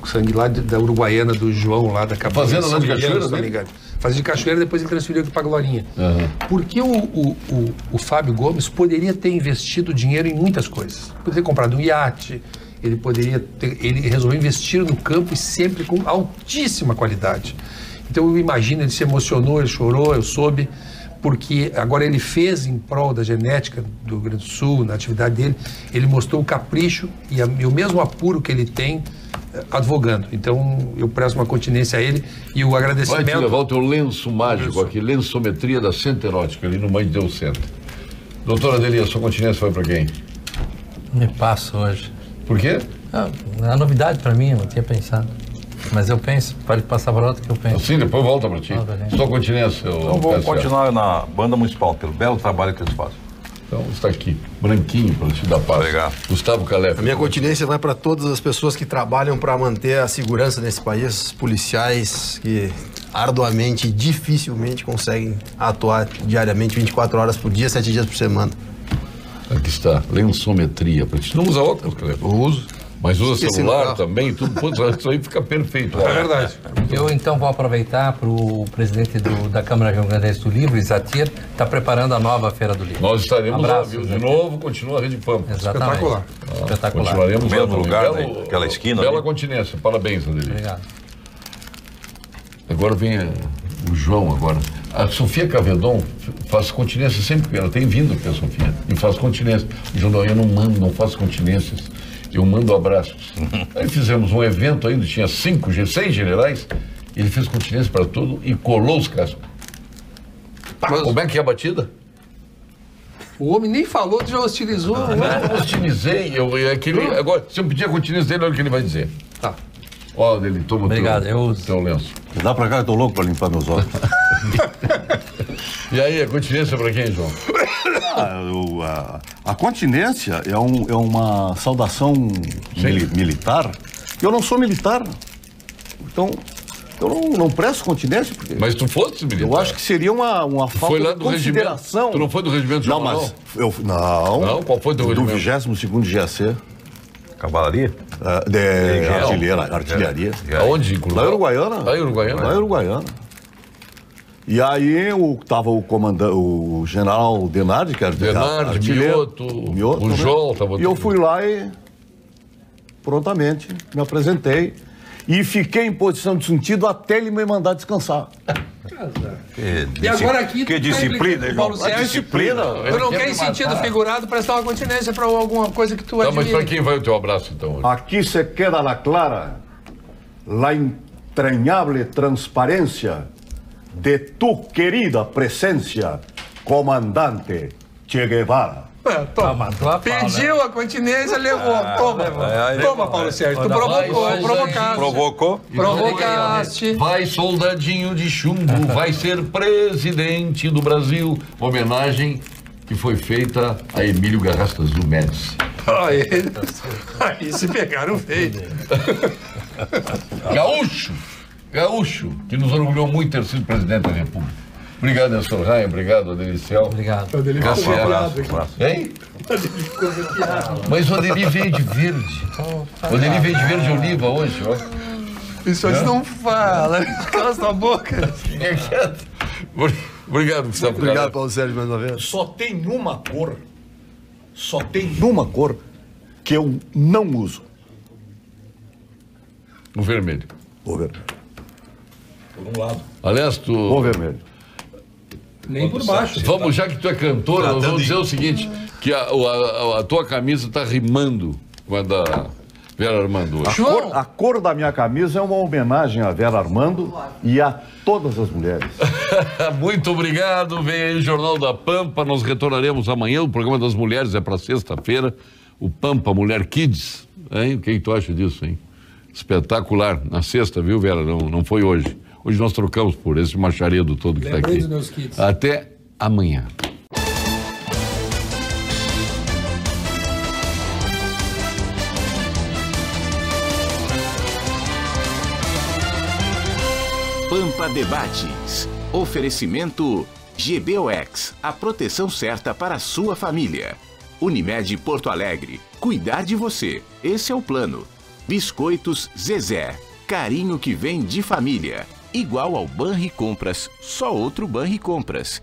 sangue lá da Uruguaiana do João, lá da Capoeira. Fazenda lá de Cachoeira, né? Fazenda de Cachoeira, depois ele transferiu aqui para Glorinha. Porque o Fábio Gomes poderia ter investido dinheiro em muitas coisas. Poderia ter comprado um iate, ele resolveu investir no campo e sempre com altíssima qualidade. Então eu imagino, ele se emocionou, ele chorou, eu soube, porque agora ele fez em prol da genética do Rio Grande do Sul, na atividade dele, ele mostrou o capricho e o mesmo apuro que ele tem advogando. Então eu presto uma continência a ele e o agradecimento... Vai te levar o teu lenço mágico aqui, lençometria da Centerótica, ali no Mãe de Deus Centro. Doutora Adelia, sua continência foi para quem? Me passo hoje. Por quê? É novidade para mim, eu não tinha pensado. Mas eu penso, pode passar para outra que eu penso. Sim, depois volta para ti. Sua continência. Então vamos continuar na banda municipal, pelo belo trabalho que eles fazem. Então está aqui, branquinho, para te dar paz. Obrigado. Gustavo Calef. A minha continência vai para todas as pessoas que trabalham para manter a segurança nesse país, policiais que arduamente e dificilmente conseguem atuar diariamente, 24 horas por dia, 7 dias por semana. Aqui está, lençometria. Para ti. Não usa óculos, Calef? Eu uso. Mas usa Esqueci no celular carro. também, tudo. Pô, isso aí fica perfeito. É verdade. Eu então vou aproveitar para o presidente da Câmara Rio Grandense do Livro, Isatir, está preparando a nova Feira do Livro. Nós estaremos lá, Abraço, viu? De Isatir. novo, continua a Rede Pampa. Exatamente. Espetacular. Espetacular. Continuaremos No mesmo lá, lugar, belo- né? Aquela esquina Bela ali. continência, parabéns, Adelino. Obrigado. Agora vem o João agora. A Sofia Cavedon faz continência sempre, ela tem vindo aqui a Sofia, e faz continência. O João, não, eu não mando, não faço continências, eu mando abraços. Aí fizemos um evento ainda, tinha 6 generais, ele fez continência para tudo e colou os cascos. Como é que é a batida? O homem nem falou, tu já hostilizou. Eu hostilizei, agora, se eu pedir a continência dele, olha o que ele vai dizer. Tá. Ó, ele toma Obrigado, eu- teu lenço. Dá pra cá, eu tô louco pra limpar meus olhos. E aí, a continência para quem, João? A continência é uma saudação militar. Eu não sou militar, então eu não presto continência. Porque Mas tu foste militar? eu acho que seria uma falta Foi lá de do consideração. regimento? Tu não foi do regimento Não, jornal? mas não. Não? Qual foi teu do regimento? 22º GAC, Cavalaria? de Geral. artilharia. Aonde, inclusive? Lá em Uruguaiana. Lá em Uruguaiana? Lá em Uruguaiana. E aí tava o comandante, o general Denardi, que era Denardi, artilheiro, Mioto, o João tava E eu tudo. fui lá e prontamente me apresentei e fiquei em posição de sentido até ele me mandar descansar. E agora aqui... Que tu tá disciplina, implicando, hein, Paulo João? Sérgio. Disciplina. Tu não quer em sentido figurado prestar uma continência para alguma coisa que tu Tá, mas admira. para quem vai o teu abraço, então? hoje? Aqui se queda la clara la entrañable transparencia de tu querida presencia, comandante Che Guevara. Toma. tua Pediu a continência, levou. Toma. Toma, Paulo Sérgio. Tu provocaste. Provocou? Provocaste. Vai, soldadinho de chumbo, vai ser presidente do Brasil. Homenagem que foi feita a Emílio Garrastas do Médici. Aí se pegaram feio. Gaúcho, que nos orgulhou muito ter sido presidente da República. Obrigado, Nelson Raia, obrigado, Adeliciel. Obrigado. Hein? Mas o Adeli veio de verde. O Adeli veio de verde oliva hoje, ó. Isso aí não fala. Cala tua boca. Fica quieto. Obrigado, Gustavo. Obrigado, Paulo Sérgio, mais uma vez. Só tem uma cor que eu não uso. O vermelho. O vermelho. Aliás, tu... O vermelho. Nem por baixo. Vamos, já que tu é cantora, nós vamos dizer o seguinte, que a tua camisa está rimando com a da Vera Armando hoje. A cor da minha camisa é uma homenagem a Vera Armando e a todas as mulheres. Muito obrigado, vem aí o Jornal da Pampa, nós retornaremos amanhã, o programa das mulheres é para sexta-feira, o Pampa Mulher Kids, hein? O que tu acha disso, hein? Espetacular, na sexta, viu, Vera? Não foi hoje. Hoje nós trocamos por esse macharedo todo que está Lembrei aqui. dos meus kids. Até amanhã. Pampa Debates. Oferecimento GBOX, a proteção certa para a sua família. Unimed Porto Alegre, cuidar de você, esse é o plano. Biscoitos Zezé, carinho que vem de família. Igual ao Banricompras, só outro Banricompras.